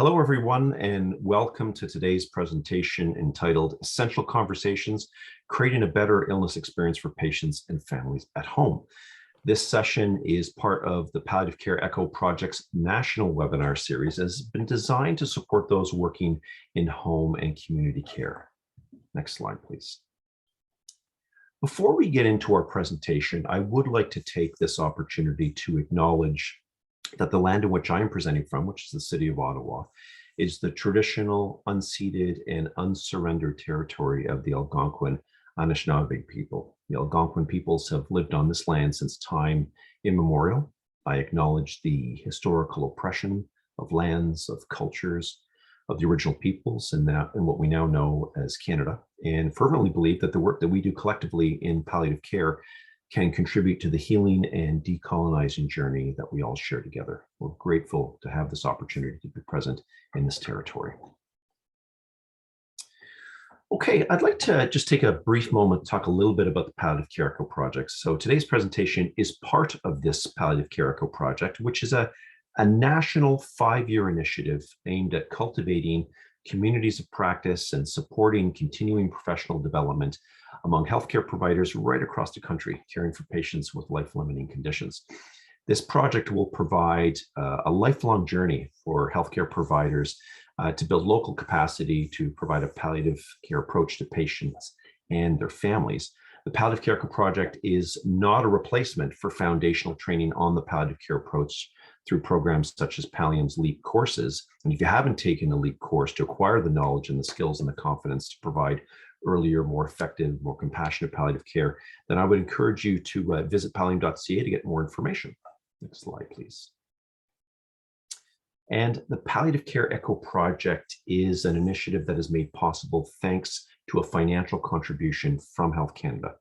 Hello, everyone, and welcome to today's presentation entitled Essential Conversations, Creating a Better Illness Experience for Patients and Families at Home. This session is part of the Palliative Care ECHO Project's national webinar series and has been designed to support those working in home and community care. Next slide, please. Before we get into our presentation, I would like to take this opportunity to acknowledge that the land in which I am presenting from, which is the city of Ottawa, is the traditional, unceded, and unsurrendered territory of the Algonquin Anishinaabe people. The Algonquin peoples have lived on this land since time immemorial. I acknowledge the historical oppression of lands, of cultures, of the original peoples, and what we now know as Canada, and fervently believe that the work that we do collectively in palliative care can contribute to the healing and decolonizing journey that we all share together. We're grateful to have this opportunity to be present in this territory. Okay, I'd like to just take a brief moment to talk a little bit about the Palliative Care ECHO Project. So today's presentation is part of this Palliative Care ECHO Project, which is a national 5-year initiative aimed at cultivating communities of practice and supporting continuing professional development among healthcare providers right across the country, caring for patients with life-limiting conditions. This project will provide a lifelong journey for healthcare providers to build local capacity to provide a palliative care approach to patients and their families. The Palliative Care ECHO Project is not a replacement for foundational training on the palliative care approach through programs such as Pallium's LEAP courses. And if you haven't taken a LEAP course to acquire the knowledge and the skills and the confidence to provide earlier, more effective, more compassionate palliative care, then I would encourage you to visit pallium.ca to get more information. Next slide, please. And the Palliative Care ECHO Project is an initiative that is made possible thanks to a financial contribution from Health Canada.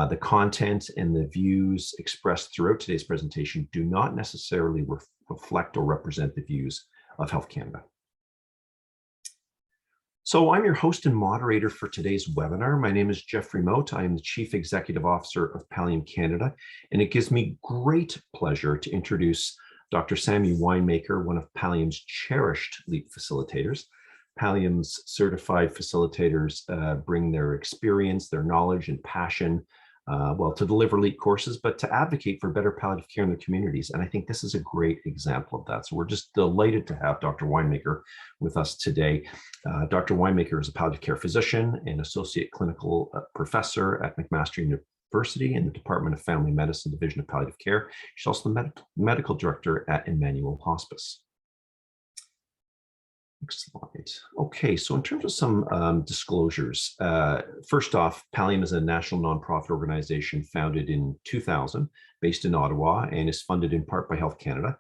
The content and the views expressed throughout today's presentation do not necessarily reflect or represent the views of Health Canada. So I'm your host and moderator for today's webinar. My name is Jeffrey Mote. I am the Chief Executive Officer of Pallium Canada, and it gives me great pleasure to introduce Dr. Sammy Winemaker, one of Pallium's cherished LEAP facilitators. Pallium's certified facilitators bring their experience, their knowledge, and passion to deliver LEAP courses, but to advocate for better palliative care in their communities. And I think this is a great example of that. So we're just delighted to have Dr. Winemaker with us today. Dr. Winemaker is a palliative care physician and associate clinical professor at McMaster University in the Department of Family Medicine Division of Palliative Care. She's also the medical director at Emmanuel Hospice. Next slide. Okay, so in terms of some disclosures, first off, Pallium is a national nonprofit organization founded in 2000, based in Ottawa, and is funded in part by Health Canada.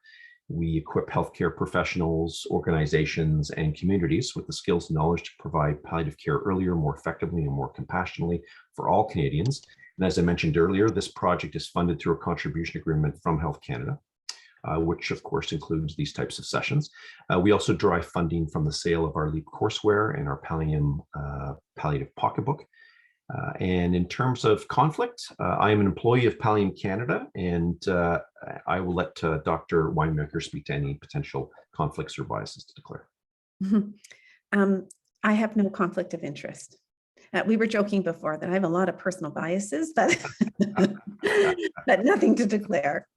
We equip healthcare professionals, organizations, and communities with the skills and knowledge to provide palliative care earlier, more effectively, and more compassionately for all Canadians. And as I mentioned earlier, this project is funded through a contribution agreement from Health Canada, which of course includes these types of sessions. We also derive funding from the sale of our LEAP courseware and our Pallium Palliative Pocketbook. And in terms of conflict, I am an employee of Pallium Canada, and I will let Dr. Winemaker speak to any potential conflicts or biases to declare. I have no conflict of interest. We were joking before that I have a lot of personal biases, but, but nothing to declare.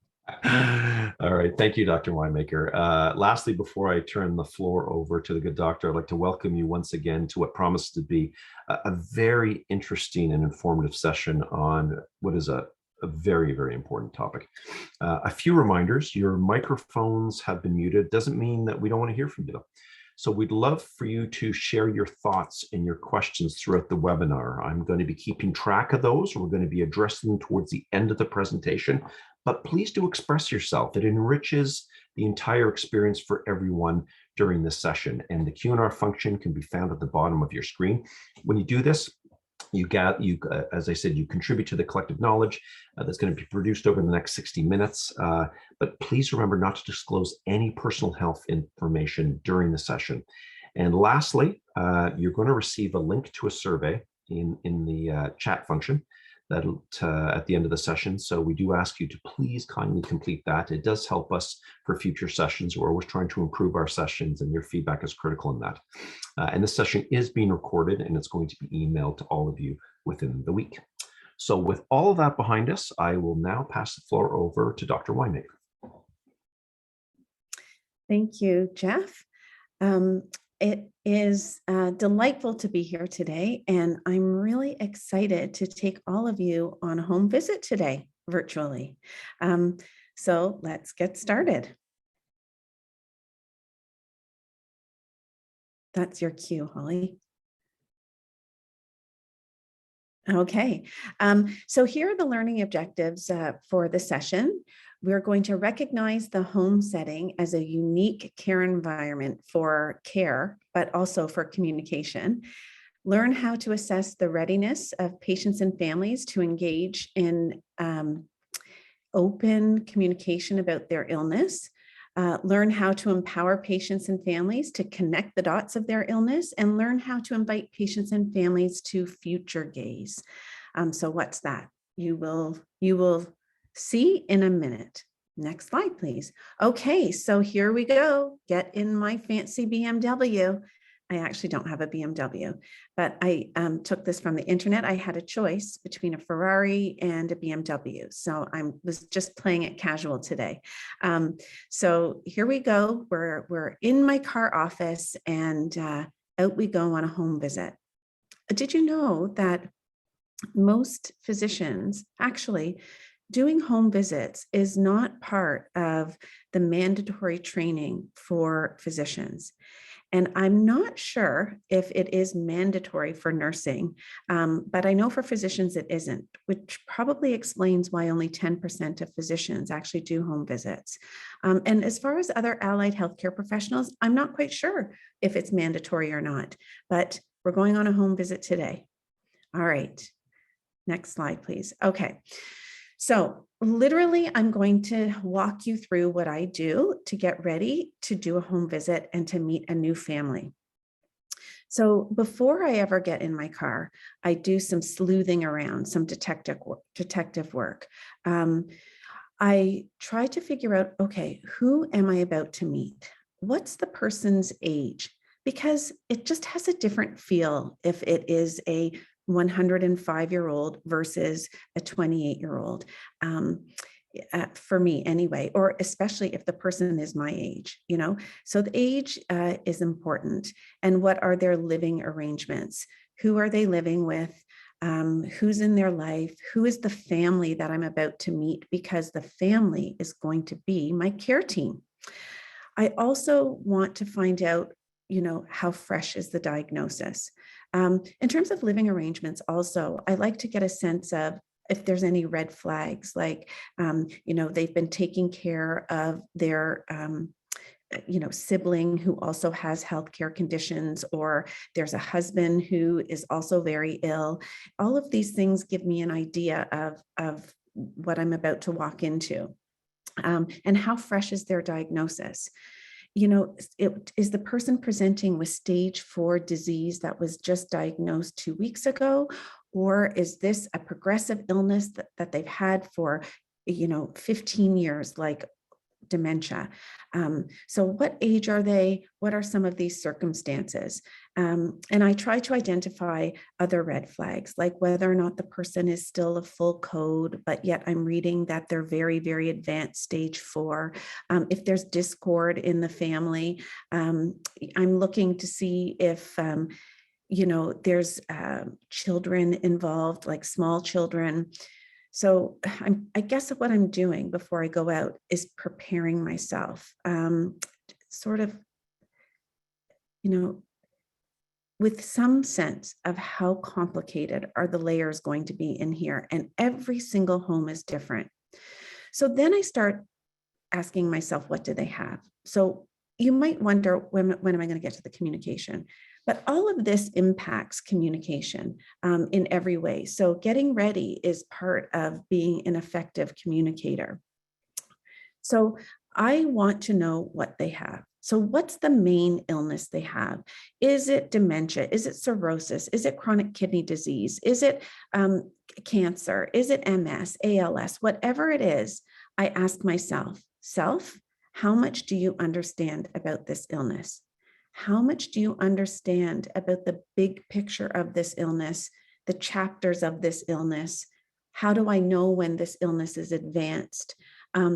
All right. Thank you, Dr. Winemaker. Lastly, before I turn the floor over to the good doctor, I'd like to welcome you once again to what promises to be a very interesting and informative session on what is a very, very important topic. A few reminders: your microphones have been muted. Doesn't mean that we don't want to hear from you, though. So we'd love for you to share your thoughts and your questions throughout the webinar. I'm going to be keeping track of those. We're going to be addressing them towards the end of the presentation, but please do express yourself. It enriches the entire experience for everyone during this session. And the Q&R function can be found at the bottom of your screen. When you do this, as I said, you contribute to the collective knowledge that's going to be produced over the next 60 minutes. But please remember not to disclose any personal health information during the session. And lastly, you're going to receive a link to a survey in the chat function. that at the end of the session. So we do ask you to please kindly complete that. It does help us for future sessions. We're always trying to improve our sessions, and your feedback is critical in that. And this session is being recorded, and it's going to be emailed to all of you within the week. So with all of that behind us, I will now pass the floor over to Dr. Winemaker. Thank you, Jeff. It is delightful to be here today, and I'm really excited to take all of you on a home visit today, virtually. So let's get started. That's your cue, Holly. Okay, so here are the learning objectives for the session. We're going to recognize the home setting as a unique care environment for care, but also for communication. Learn how to assess the readiness of patients and families to engage in open communication about their illness. Learn how to empower patients and families to connect the dots of their illness, and learn how to invite patients and families to future gaze. So what's that? You will see in a minute. Next slide, please. Okay, so here we go. Get in my fancy BMW. I actually don't have a BMW, but I took this from the internet. I had a choice between a Ferrari and a BMW. So I was just playing it casual today. So here we go. We're in my car office, and out we go on a home visit. Did you know that most physicians actually doing home visits is not part of the mandatory training for physicians? And I'm not sure if it is mandatory for nursing, but I know for physicians it isn't, which probably explains why only 10% of physicians actually do home visits. And as far as other allied healthcare professionals, I'm not quite sure if it's mandatory or not, but we're going on a home visit today. All right, next slide, please. Okay. So literally, I'm going to walk you through what I do to get ready to do a home visit and to meet a new family. So before I ever get in my car, I do some sleuthing around, some detective work. I try to figure out, okay, who am I about to meet? What's the person's age? Because it just has a different feel if it is a 105-year-old versus a 28-year-old, for me anyway, or especially if the person is my age, you know. So the age is important. And what are their living arrangements? Who are they living with? Who's in their life? Who is the family that I'm about to meet? Because the family is going to be my care team. I also want to find out, you know, how fresh is the diagnosis? In terms of living arrangements also, I like to get a sense of if there's any red flags, like, you know, they've been taking care of their, you know, sibling who also has healthcare conditions, or there's a husband who is also very ill. All of these things give me an idea of what I'm about to walk into, and how fresh is their diagnosis. You know, is the person presenting with stage 4 disease that was just diagnosed 2 weeks ago? Or is this a progressive illness that they've had for, you know, 15 years, like dementia? So what age are they? What are some of these circumstances? And I try to identify other red flags, like whether or not the person is still a full code, but yet I'm reading that they're very, very advanced stage 4. If there's discord in the family, I'm looking to see if, you know, there's children involved, like small children. So I guess what I'm doing before I go out is preparing myself, sort of, you know, with some sense of how complicated are the layers going to be in here. And every single home is different. So then I start asking myself, what do they have? So you might wonder, when am I going to get to the communication? But all of this impacts communication in every way. So getting ready is part of being an effective communicator. So I want to know what they have. So what's the main illness they have? Is it dementia? Is it cirrhosis? Is it chronic kidney disease? Is it cancer? Is it MS, ALS? Whatever it is, I ask myself, self, how much do you understand about this illness? How much do you understand about the big picture of this illness, the chapters of this illness? How do I know when this illness is advanced?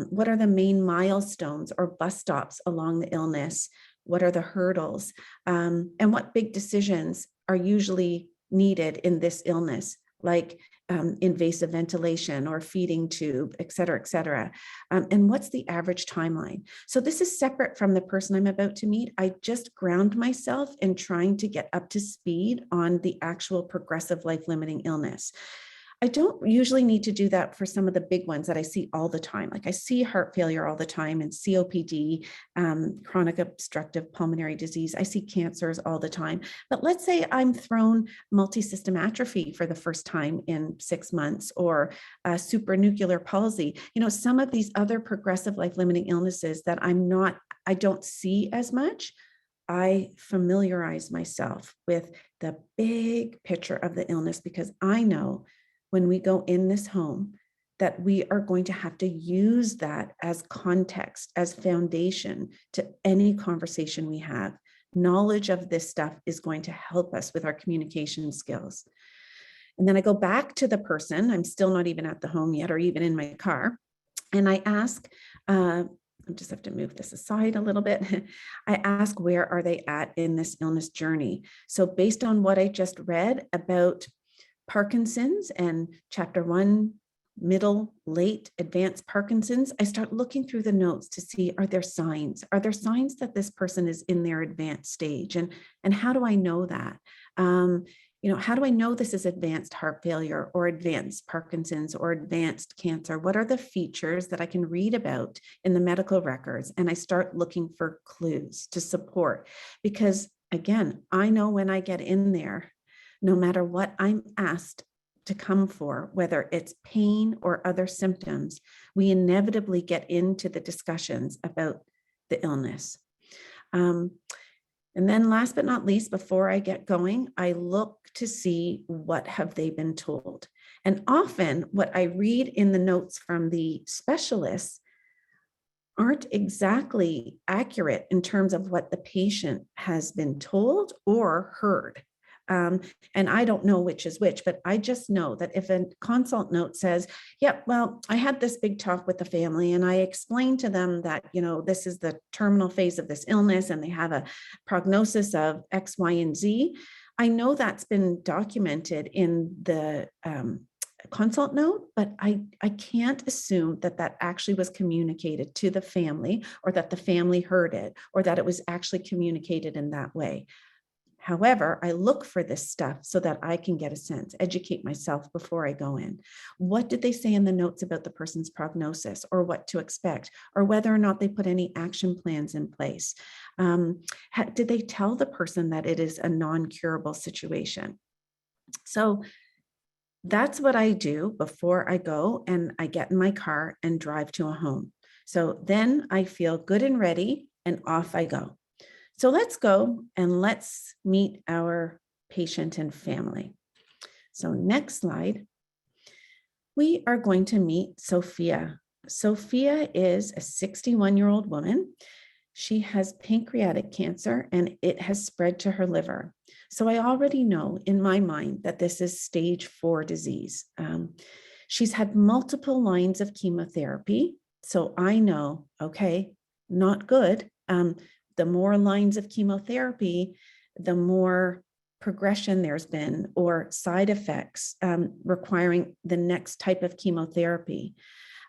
What are the main milestones or bus stops along the illness? What are the hurdles? And what big decisions are usually needed in this illness, like invasive ventilation or feeding tube, et cetera, et cetera. And what's the average timeline? So this is separate from the person I'm about to meet. I just ground myself in trying to get up to speed on the actual progressive life-limiting illness. I don't usually need to do that for some of the big ones that I see all the time. Like I see heart failure all the time and COPD, chronic obstructive pulmonary disease. I see cancers all the time. But let's say I'm thrown multisystem atrophy for the first time in 6 months, or supranuclear palsy. You know, some of these other progressive life-limiting illnesses that I don't see as much. I familiarize myself with the big picture of the illness, because I know when we go in this home that we are going to have to use that as context, as foundation to any conversation we have. Knowledge of this stuff is going to help us with our communication skills. And then I go back to the person. I'm still not even at the home yet, or even in my car. And I ask, I just have to move this aside a little bit. I ask, where are they at in this illness journey? So based on what I just read about Parkinson's and chapter 1, middle, late, advanced Parkinson's, I start looking through the notes to see, are there signs? Are there signs that this person is in their advanced stage? And how do I know that? How do I know this is advanced heart failure or advanced Parkinson's or advanced cancer? What are the features that I can read about in the medical records? And I start looking for clues to support, because again, I know when I get in there, no matter what I'm asked to come for, whether it's pain or other symptoms, we inevitably get into the discussions about the illness. And then last but not least, before I get going, I look to see what have they been told. And often what I read in the notes from the specialists aren't exactly accurate in terms of what the patient has been told or heard. And I don't know which is which, but I just know that if a consult note says, yep, well, I had this big talk with the family and I explained to them that, this is the terminal phase of this illness and they have a prognosis of X, Y, and Z. I know that's been documented in the consult note, but I can't assume that that actually was communicated to the family, or that the family heard it, or that it was actually communicated in that way. However, I look for this stuff so that I can get a sense, educate myself before I go in. What did they say in the notes about the person's prognosis, or what to expect, or whether or not they put any action plans in place? Did they tell the person that it is a non-curable situation? So that's what I do before I go and I get in my car and drive to a home. So then I feel good and ready, and off I go. So let's go and let's meet our patient and family. So next slide. We are going to meet Sophia. Sophia is a 61-year-old woman. She has pancreatic cancer and it has spread to her liver. So I already know in my mind that this is stage 4 disease. She's had multiple lines of chemotherapy. So I know, okay, not good. The more lines of chemotherapy, the more progression there's been, or side effects requiring the next type of chemotherapy.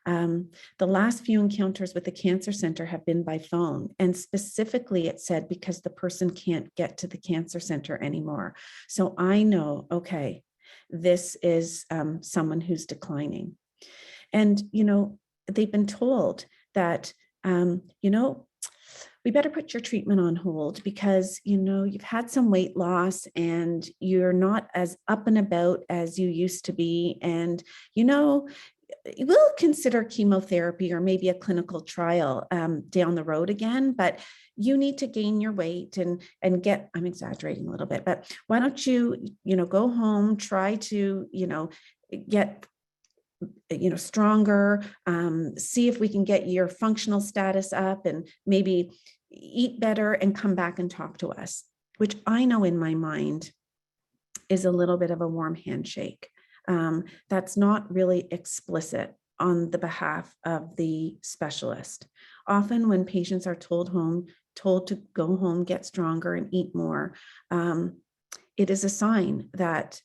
The last few encounters with the cancer center have been by phone, and specifically it said because the person can't get to the cancer center anymore. So I know, okay, this is someone who's declining. And, they've been told that, we better put your treatment on hold because, you've had some weight loss and you're not as up and about as you used to be. And, we'll consider chemotherapy or maybe a clinical trial down the road again, but you need to gain your weight and get, I'm exaggerating a little bit, but why don't you, go home, try to, get stronger, see if we can get your functional status up and maybe eat better and come back and talk to us, which I know in my mind is a little bit of a warm handshake. That's not really explicit on the behalf of the specialist. Often when patients are told to go home, get stronger and eat more, it is a sign that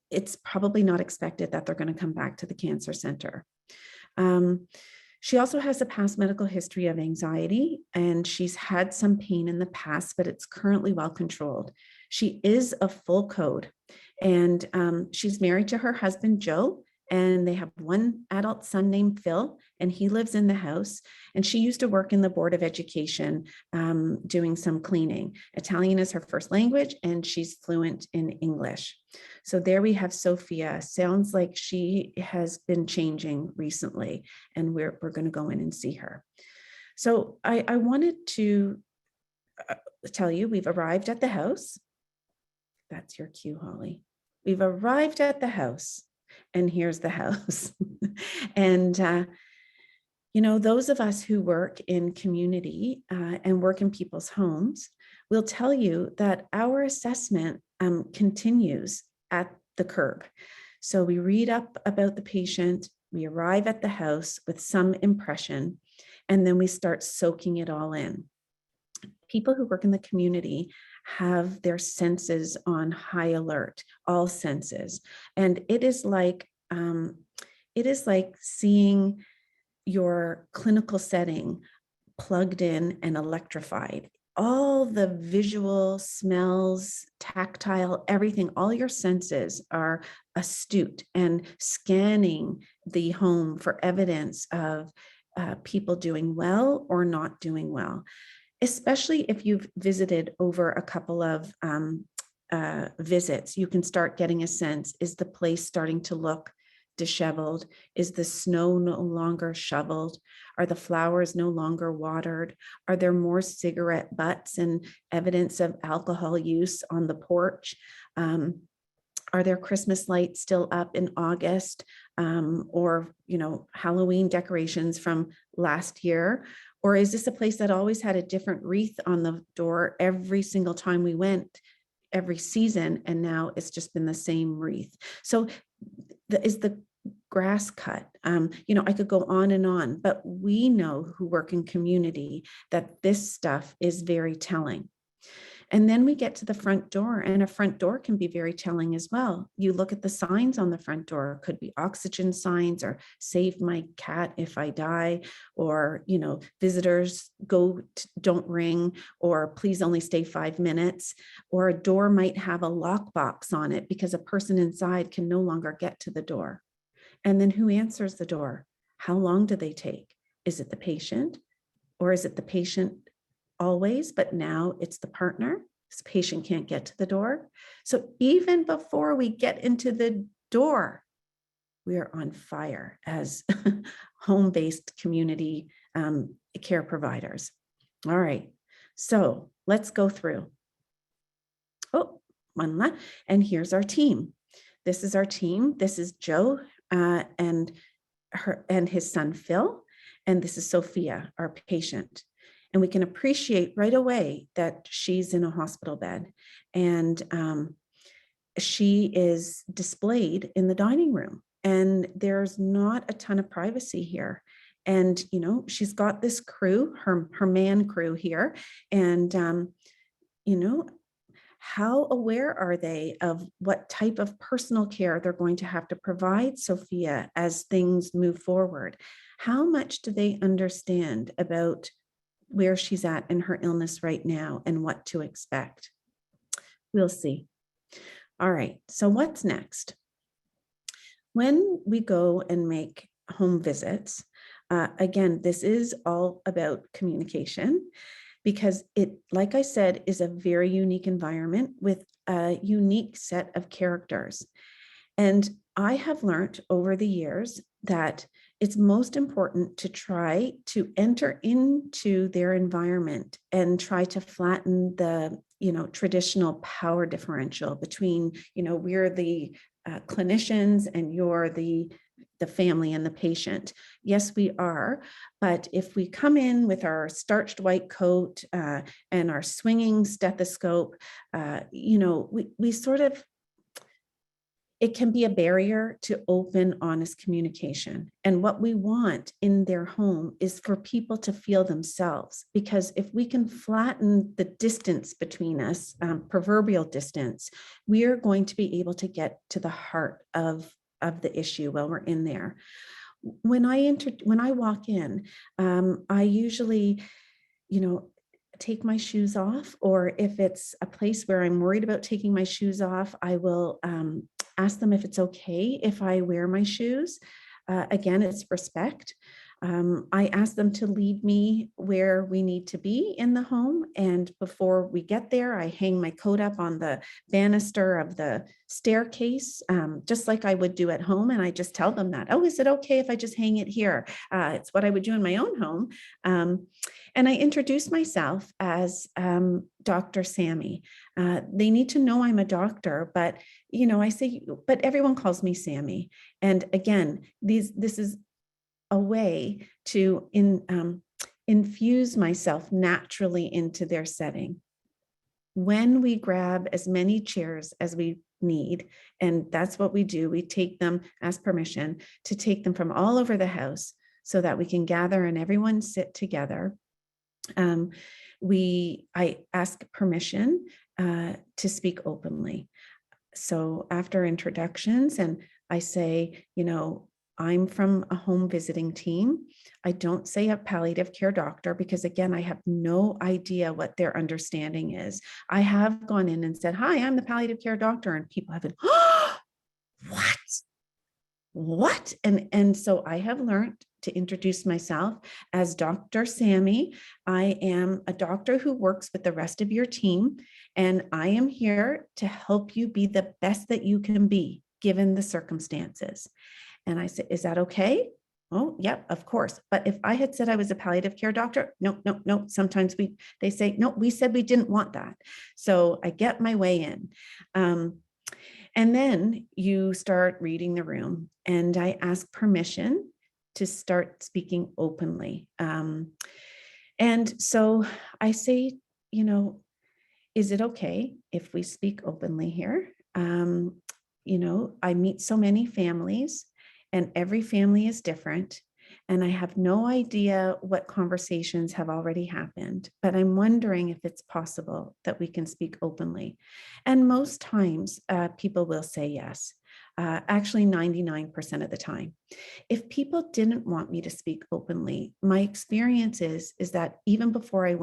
it's probably not expected that they're going to come back to the cancer center. She also has a past medical history of anxiety, and she's had some pain in the past, but it's currently well controlled. She is a full code, and she's married to her husband, Joe, and they have one adult son named Phil, and he lives in the house. And she used to work in the Board of Education doing some cleaning. Italian is her first language, and she's fluent in English. So there we have Sophia. Sounds like she has been changing recently, and we're going to go in and see her. So I wanted to tell you, we've arrived at the house. That's your cue, Holly. We've arrived at the house, and here's the house. And, those of us who work in community and work in people's homes will tell you that our assessment continues at the curb. So we read up about the patient, we arrive at the house with some impression, and then we start soaking it all in. People who work in the community have their senses on high alert, all senses. And it is like seeing your clinical setting plugged in and electrified. All the visual, smells, tactile, everything, all your senses are astute and scanning the home for evidence of people doing well or not doing well. Especially if you've visited over a couple of visits, you can start getting a sense, is the place starting to look disheveled? Is the snow no longer shoveled? Are the flowers no longer watered? Are there more cigarette butts and evidence of alcohol use on the porch? Are there Christmas lights still up in August or, Halloween decorations from last year? Or is this a place that always had a different wreath on the door every single time we went, every season, and now it's just been the same wreath? So is the grass cut? I could go on and on, but we know who work in community that this stuff is very telling. And then we get to the front door, and a front door can be very telling as well. You look at the signs on the front door, could be oxygen signs or save my cat if I die, or, visitors don't ring, or please only stay 5 minutes, or a door might have a lockbox on it because a person inside can no longer get to the door. And then who answers the door? How long do they take? Is it the patient, or is it the patient always, but now it's the partner? This patient can't get to the door. So even before we get into the door, we are on fire as home-based community care providers. All right, so let's go through. Oh, one last, and here's our team. This is our team. This is Joe and his son Phil, and this is Sophia, our patient. And we can appreciate right away that she's in a hospital bed, and she is displayed in the dining room, and there's not a ton of privacy here. And, she's got this crew, her man crew here, and, how aware are they of what type of personal care they're going to have to provide Sophia as things move forward? How much do they understand about where she's at in her illness right now and what to expect? We'll see. All right, so what's next? When we go and make home visits, again, this is all about communication, because it, like I said, is a very unique environment with a unique set of characters. And I have learned over the years that it's most important to try to enter into their environment and try to flatten the, traditional power differential between, we're the clinicians and you're the family and the patient. Yes, we are. But if we come in with our starched white coat and our swinging stethoscope, we sort of, it can be a barrier to open, honest communication. And what we want in their home is for people to feel themselves. Because if we can flatten the distance between us, proverbial distance, we are going to be able to get to the heart of the issue while we're in there. When I walk in, I usually, take my shoes off, or if it's a place where I'm worried about taking my shoes off, I will ask them if it's okay if I wear my shoes. Again, it's respect. I ask them to lead me where we need to be in the home. And before we get there, I hang my coat up on the banister of the staircase, just like I would do at home. And I just tell them that, oh, is it okay if I just hang it here? It's what I would do in my own home. And I introduce myself as Dr. Sammy. They need to know I'm a doctor, but I say, but everyone calls me Sammy. And again, this is a way to infuse myself naturally into their setting. When we grab as many chairs as we need, and that's what we do, we take them, ask permission to take them from all over the house so that we can gather and everyone sit together. I ask permission to speak openly. So after introductions, and I say, I'm from a home visiting team. I don't say a palliative care doctor because, again, I have no idea what their understanding is. I have gone in and said, hi, I'm the palliative care doctor. And people have been, oh, what? And so I have learned to introduce myself as Dr. Sammy. I am a doctor who works with the rest of your team, and I am here to help you be the best that you can be given the circumstances. And I said, is that okay? Oh, yep, of course. But if I had said I was a palliative care doctor, no. Sometimes they say, no, we said we didn't want that. So I get my way in. And then you start reading the room, and I ask permission to start speaking openly. And so I say, is it okay if we speak openly here? I meet so many families, and every family is different. And I have no idea what conversations have already happened, but I'm wondering if it's possible that we can speak openly. And most times people will say yes, actually 99% of the time. If people didn't want me to speak openly, my experience is that even before I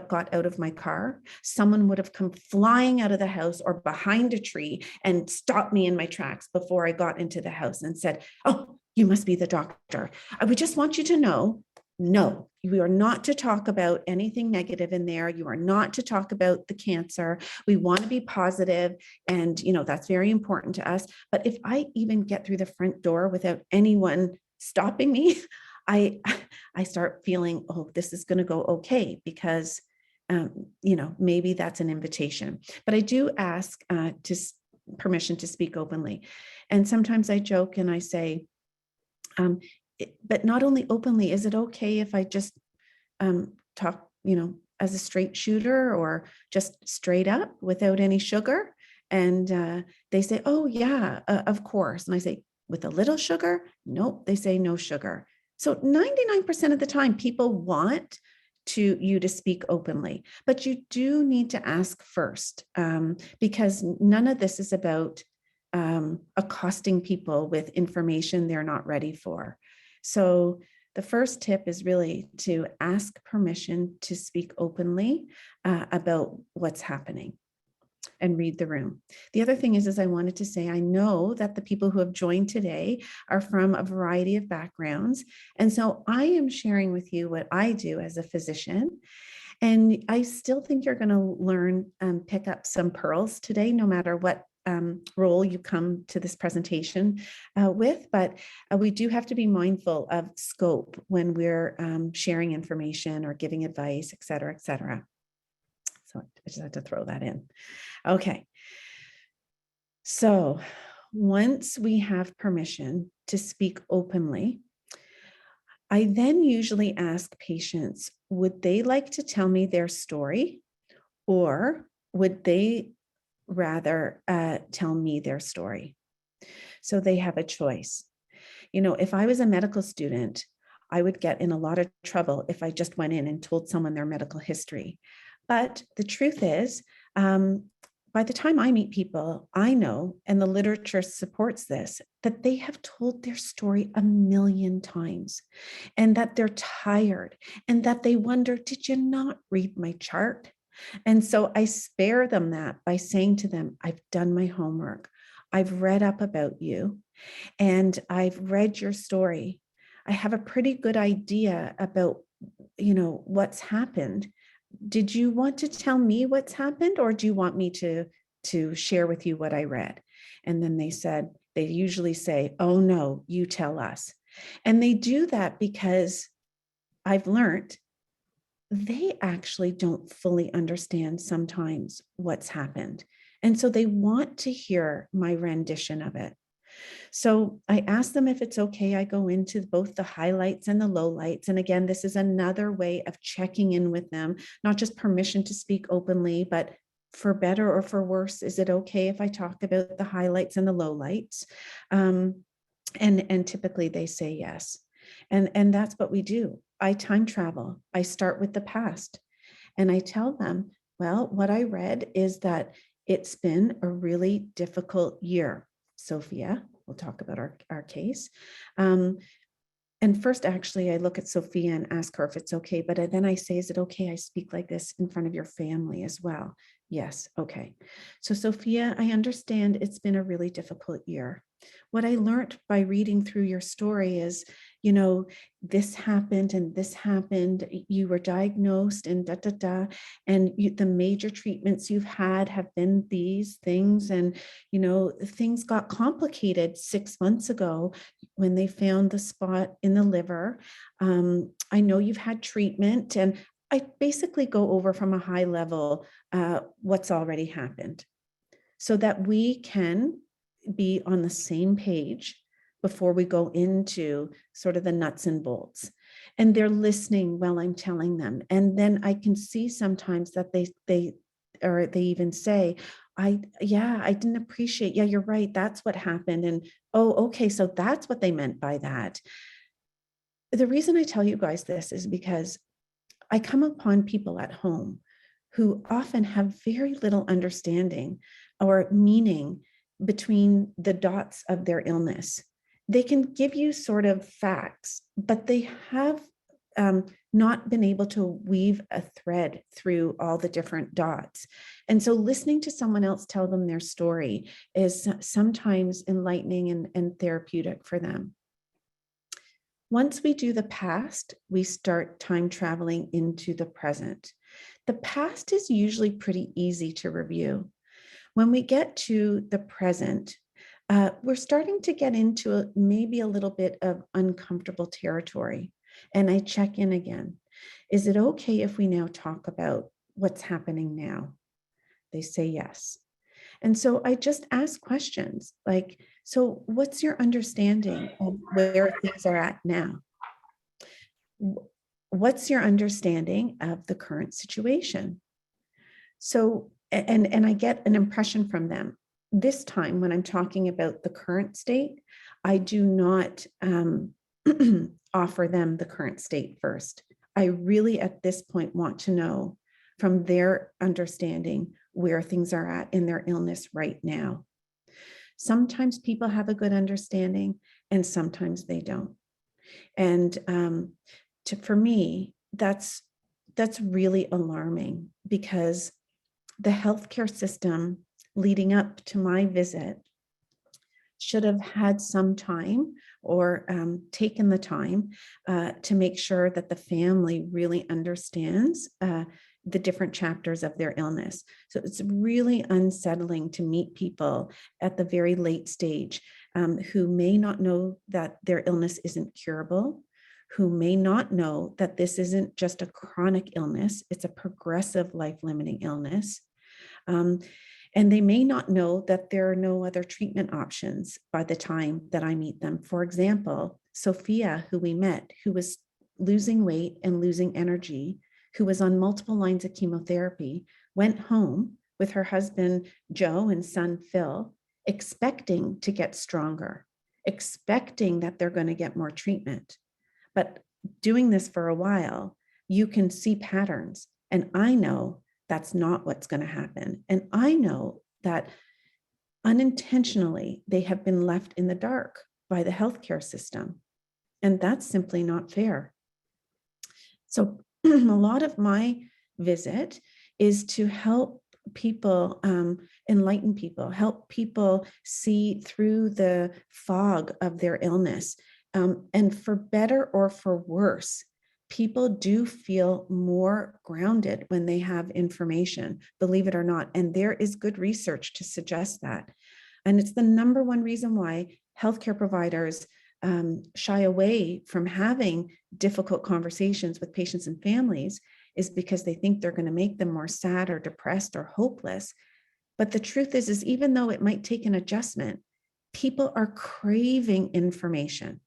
got out of my car, someone would have come flying out of the house or behind a tree and stopped me in my tracks before I got into the house and said, oh, you must be the doctor. I would just want you to know, no, we are not to talk about anything negative in there. You are not to talk about the cancer. We want to be positive, and that's very important to us. But if I even get through the front door without anyone stopping me, I start feeling, oh, this is going to go okay, because, maybe that's an invitation. But I do ask permission to speak openly. And sometimes I joke and I say, but not only openly, is it okay if I just talk, as a straight shooter or just straight up without any sugar? And they say, oh, yeah, of course. And I say, with a little sugar? Nope. They say no sugar. So 99% of the time, people want you to speak openly, but you do need to ask first, because none of this is about accosting people with information they're not ready for. So the first tip is really to ask permission to speak openly about what's happening and read the room. The other thing is I wanted to say, I know that the people who have joined today are from a variety of backgrounds. And so I am sharing with you what I do as a physician. And I still think you're going to learn, pick up some pearls today, no matter what role you come to this presentation with, but we do have to be mindful of scope when we're sharing information or giving advice, et cetera, et cetera. So I just had to throw that in. Okay. So once we have permission to speak openly, I then usually ask patients, would they like to tell me their story, or would they rather tell me their story? So they have a choice. You know, if I was a medical student, I would get in a lot of trouble if I just went in and told someone their medical history. But the truth is, by the time I meet people, I know, and the literature supports this, that they have told their story a million times, and that they're tired, and that they wonder, did you not read my chart? And so I spare them that by saying to them, I've done my homework. I've read up about you, and I've read your story. I have a pretty good idea about, what's happened. Did you want to tell me what's happened, or do you want me to share with you what I read? And then they usually say, oh no, you tell us. And they do that because I've learned they actually don't fully understand sometimes what's happened. And so they want to hear my rendition of it. So I ask them if it's okay. I go into both the highlights and the lowlights. And again, this is another way of checking in with them, not just permission to speak openly, but for better or for worse, is it okay if I talk about the highlights and the lowlights? And typically they say yes. And that's what we do. I time travel. I start with the past. And I tell them, well, what I read is that it's been a really difficult year. Sophia, we'll talk about our case. And first, actually, I look at Sophia and ask her if it's okay, but then I say, is it okay I speak like this in front of your family as well? Yes, okay. So Sophia, I understand it's been a really difficult year. What I learned by reading through your story is, this happened and this happened, you were diagnosed and da, da, da, and the major treatments you've had have been these things. And, things got complicated 6 months ago when they found the spot in the liver. I know you've had treatment, and I basically go over from a high level what's already happened so that we can be on the same page before we go into sort of the nuts and bolts. And they're listening while I'm telling them. And then I can see sometimes that they even say, I didn't appreciate. Yeah, you're right. That's what happened. And, oh, okay. So that's what they meant by that. The reason I tell you guys this is because I come upon people at home who often have very little understanding or meaning between the dots of their illness. They can give you sort of facts, but they have not been able to weave a thread through all the different dots. And so listening to someone else tell them their story is sometimes enlightening and therapeutic for them. Once we do the past, we start time traveling into the present. The past is usually pretty easy to review. When we get to the present, we're starting to get into maybe a little bit of uncomfortable territory. And I check in again. Is it okay if we now talk about what's happening now? They say yes. And so I just ask questions like, so what's your understanding of where things are at now? What's your understanding of the current situation? So, and I get an impression from them. This time when I'm talking about the current state, I do not offer them the current state first. I really at this point want to know from their understanding where things are at in their illness right now. Sometimes people have a good understanding and sometimes they don't. And for me, that's really alarming because the healthcare system leading up to my visit should have had some time or taken the time to make sure that the family really understands the different chapters of their illness. So it's really unsettling to meet people at the very late stage who may not know that their illness isn't curable, who may not know that this isn't just a chronic illness, it's a progressive life-limiting illness. And they may not know that there are no other treatment options by the time that I meet them. For example, Sophia, who we met, who was losing weight and losing energy, who was on multiple lines of chemotherapy, went home with her husband, Joe, and son, Phil, expecting to get stronger, expecting that they're going to get more treatment. But doing this for a while, you can see patterns. And I know that's not what's going to happen. And I know that unintentionally, they have been left in the dark by the healthcare system. And that's simply not fair. So a lot of my visit is to help people, enlighten people, help people see through the fog of their illness. And for better or for worse, people do feel more grounded when they have information, believe it or not. And there is good research to suggest that. And it's the number one reason why healthcare providers shy away from having difficult conversations with patients and families, is because they think they're going to make them more sad or depressed or hopeless. But the truth is even though it might take an adjustment, people are craving information.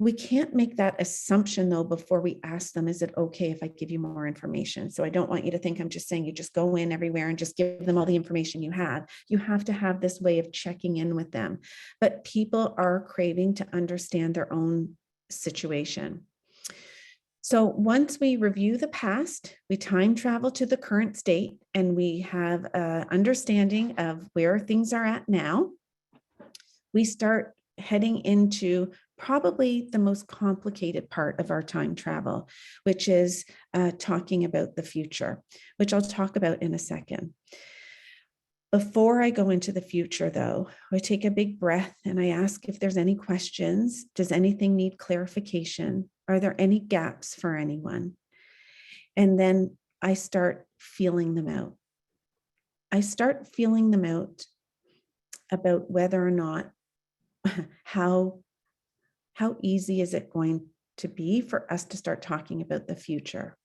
We can't make that assumption, though, before we ask them, is it okay if I give you more information? So I don't want you to think I'm just saying you just go in everywhere and just give them all the information you have. You have to have this way of checking in with them. But people are craving to understand their own situation. So once we review the past, we time travel to the current state, and we have an understanding of where things are at now, we start heading into probably the most complicated part of our time travel, which is talking about the future, which I'll talk about in a second. Before I go into the future, though, I take a big breath and I ask if there's any questions. Does anything need clarification? Are there any gaps for anyone? And then I start feeling them out. I start feeling them out about whether or not how easy is it going to be for us to start talking about the future.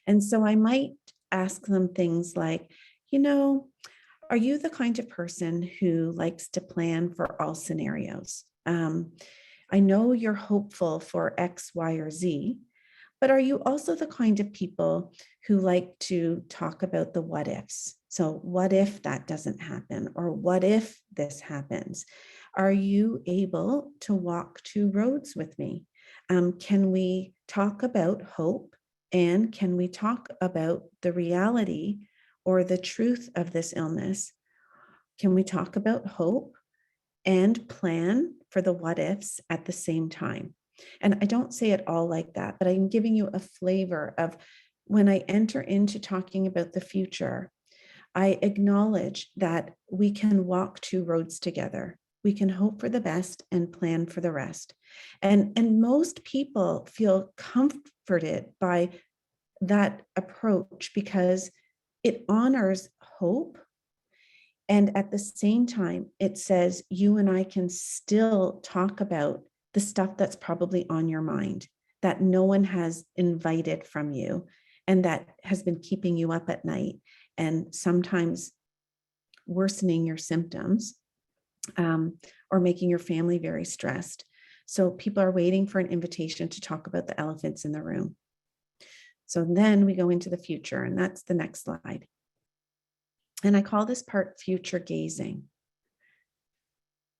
And so I might ask them things like, are you the kind of person who likes to plan for all scenarios? I know you're hopeful for X, Y, or Z, but are you also the kind of people who like to talk about the what ifs? So what if that doesn't happen? Or what if this happens? Are you able to walk two roads with me? Can we talk about hope? And can we talk about the reality or the truth of this illness? Can we talk about hope and plan for the what ifs at the same time? And I don't say it all like that, but I'm giving you a flavor of when I enter into talking about the future, I acknowledge that we can walk two roads together. We can hope for the best and plan for the rest. And most people feel comforted by that approach because it honors hope. And at the same time, it says you and I can still talk about the stuff that's probably on your mind, that no one has invited from you, and that has been keeping you up at night and sometimes worsening your symptoms, or making your family very stressed. So people are waiting for an invitation to talk about the elephants in the room. So then we go into the future, and that's the next slide. And I call this part future gazing.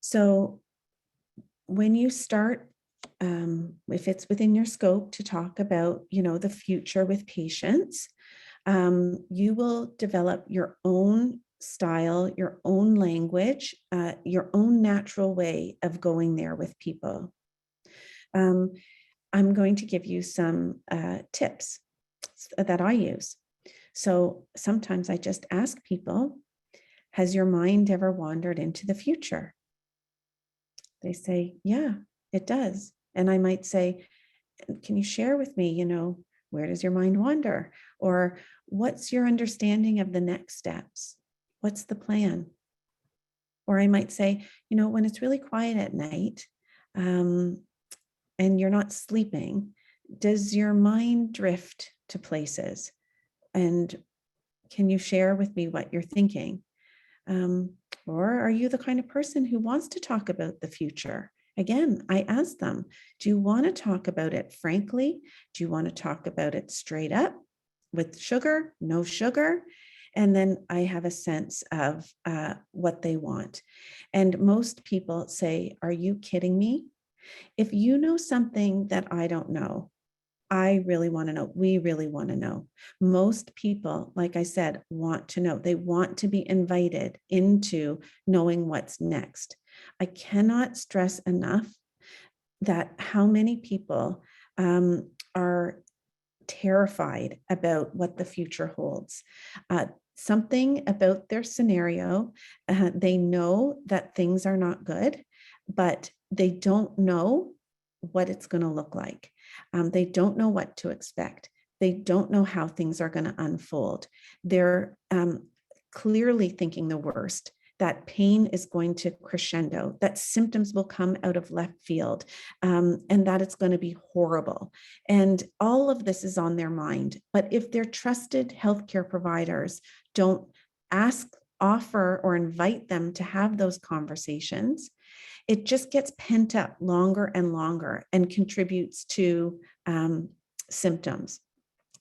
So when you start, if it's within your scope to talk about, the future with patients, you will develop your own style, your own language, your own natural way of going there with people. I'm going to give you some tips that I use. So sometimes I just ask people, has your mind ever wandered into the future? They say, yeah, it does. And I might say, can you share with me, Where does your mind wander? Or what's your understanding of the next steps? What's the plan? Or I might say, when it's really quiet at night, and you're not sleeping, does your mind drift to places? And can you share with me what you're thinking? Or are you the kind of person who wants to talk about the future? Again, I ask them, do you want to talk about it frankly? Do you want to talk about it straight up with sugar, no sugar? And then I have a sense of what they want. And most people say, are you kidding me? If you know something that I don't know, I really want to know. We really want to know. Most people, like I said, want to know. They want to be invited into knowing what's next. I cannot stress enough that how many people are terrified about what the future holds. Something about their scenario, they know that things are not good, but they don't know what it's going to look like. They don't know what to expect. They don't know how things are going to unfold. They're clearly thinking the worst, that pain is going to crescendo, that symptoms will come out of left field, and that it's going to be horrible. And all of this is on their mind. But if their trusted healthcare providers don't offer, or invite them to have those conversations, it just gets pent up longer and longer and contributes to symptoms.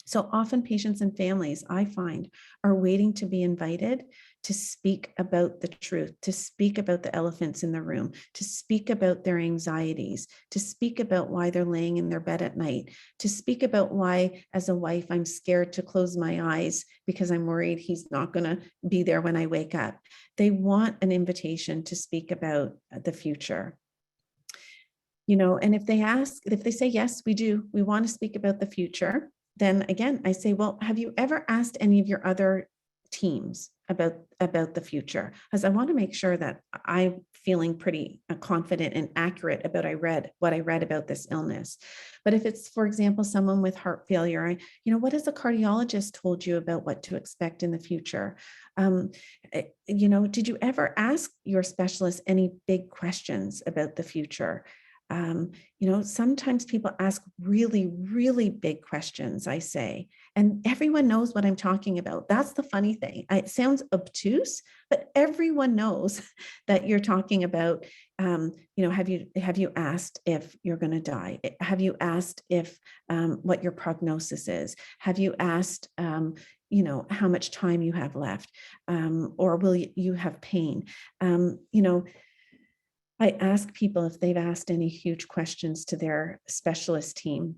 So often patients and families, I find, are waiting to be invited to speak about the truth, to speak about the elephants in the room, to speak about their anxieties, to speak about why they're laying in their bed at night, to speak about why, as a wife, I'm scared to close my eyes because I'm worried he's not going to be there when I wake up. They want an invitation to speak about the future. And if they say, yes, we want to speak about the future, then again, I say, well, have you ever asked any of your other teams about the future? Because I want to make sure that I'm feeling pretty confident and accurate about what I read about this illness. But if it's, for example, someone with heart failure, what has a cardiologist told you about what to expect in the future? Did you ever ask your specialist any big questions about the future? Sometimes people ask really, really big questions, I say, and everyone knows what I'm talking about. That's the funny thing. It sounds obtuse, but everyone knows that you're talking about, have you asked if you're going to die? Have you asked if what your prognosis is? Have you asked, how much time you have left? Or will you have pain? I ask people if they've asked any huge questions to their specialist team.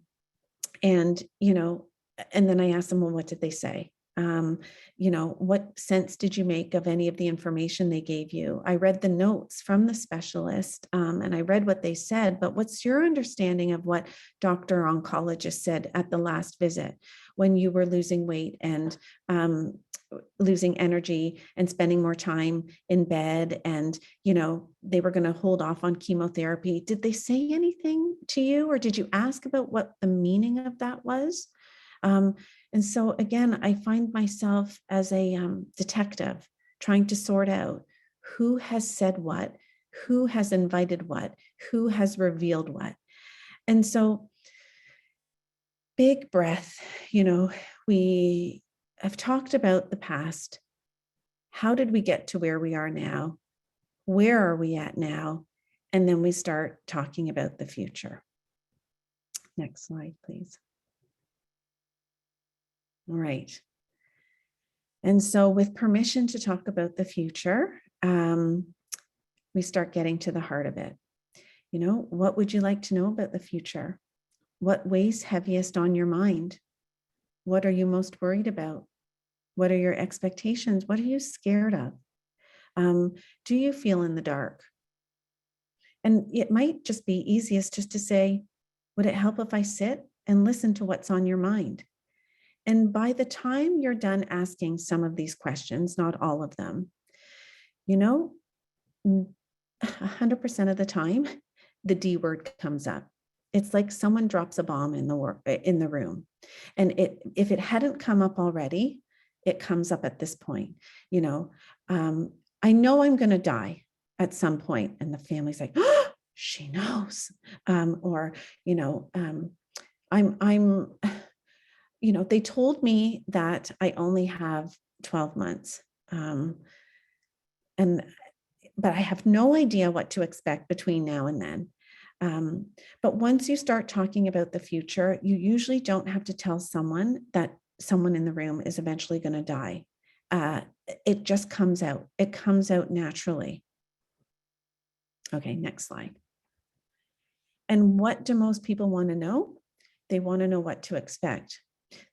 And, and then I ask them, well, what did they say? What sense did you make of any of the information they gave you? I read the notes from the specialist, and I read what they said, but what's your understanding of what Dr. Oncologist said at the last visit when you were losing weight and losing energy and spending more time in bed, and they were going to hold off on chemotherapy? Did they say anything to you, or did you ask about what the meaning of that was? And so again, I find myself as a detective trying to sort out who has said what, who has invited what, who has revealed what. And so big breath, we have talked about the past. How did we get to where we are now? Where are we at now? And then we start talking about the future. Next slide, please. All right. And so with permission to talk about the future, we start getting to the heart of it. What would you like to know about the future? What weighs heaviest on your mind? What are you most worried about? What are your expectations? What are you scared of? Do you feel in the dark? And it might just be easiest just to say, would it help if I sit and listen to what's on your mind? And by the time you're done asking some of these questions, not all of them, 100% of the time, the D word comes up. It's like someone drops a bomb in the room. And if it hadn't come up already, it comes up at this point. You know, I know I'm going to die at some point, and the family's like, oh, she knows. Or, you know, I'm, you know, they told me that I only have 12 months. But I have no idea what to expect between now and then. But once you start talking about the future, you usually don't have to tell someone that someone in the room is eventually going to die. It just comes out. It comes out naturally. Okay, next slide. And what do most people want to know? They want to know what to expect.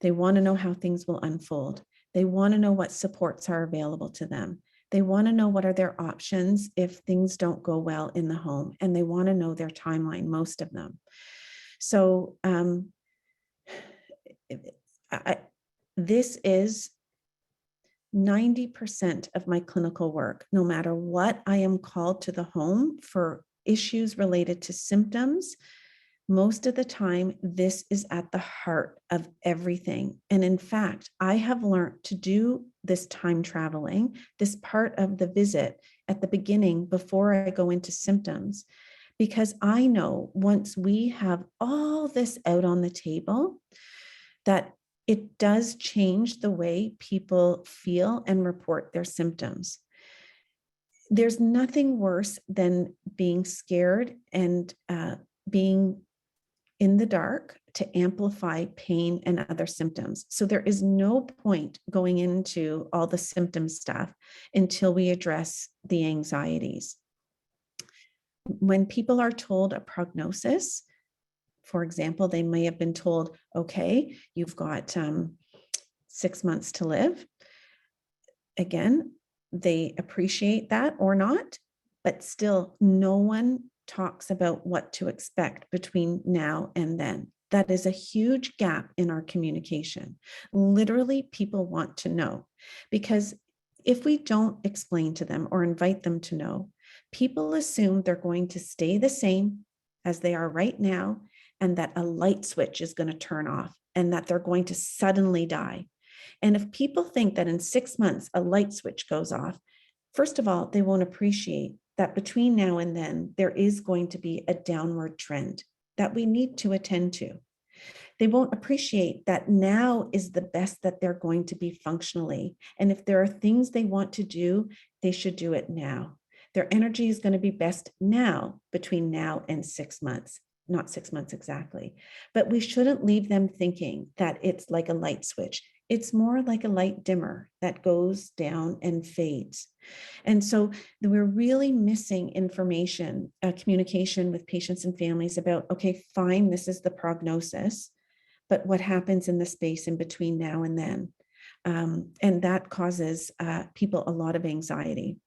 They want to know how things will unfold. They want to know what supports are available to them. They want to know what are their options if things don't go well in the home, and they want to know their timeline, most of them. So this is 90% of my clinical work. No matter what I am called to the home for issues related to symptoms, most of the time, this is at the heart of everything. And in fact, I have learned to do this time traveling, this part of the visit at the beginning before I go into symptoms, because I know once we have all this out on the table, that it does change the way people feel and report their symptoms. There's nothing worse than being scared and being in the dark to amplify pain and other symptoms. So there is no point going into all the symptom stuff until we address the anxieties. When people are told a prognosis, for example, they may have been told, okay, you've got 6 months to live. Again, they appreciate that or not, but still no one talks about what to expect between now and then. That is a huge gap in our communication. Literally, people want to know, because if we don't explain to them or invite them to know, people assume they're going to stay the same as they are right now, and that a light switch is going to turn off and that they're going to suddenly die. And if people think that in 6 months a light switch goes off, first of all, they won't appreciate that between now and then, there is going to be a downward trend that we need to attend to. They won't appreciate that now is the best that they're going to be functionally. And if there are things they want to do, they should do it now. Their energy is going to be best now, between now and 6 months, not 6 months exactly. But we shouldn't leave them thinking that it's like a light switch. It's more like a light dimmer that goes down and fades. And so we're really missing information, communication with patients and families about, okay, fine, this is the prognosis, but what happens in the space in between now and then? And that causes people a lot of anxiety.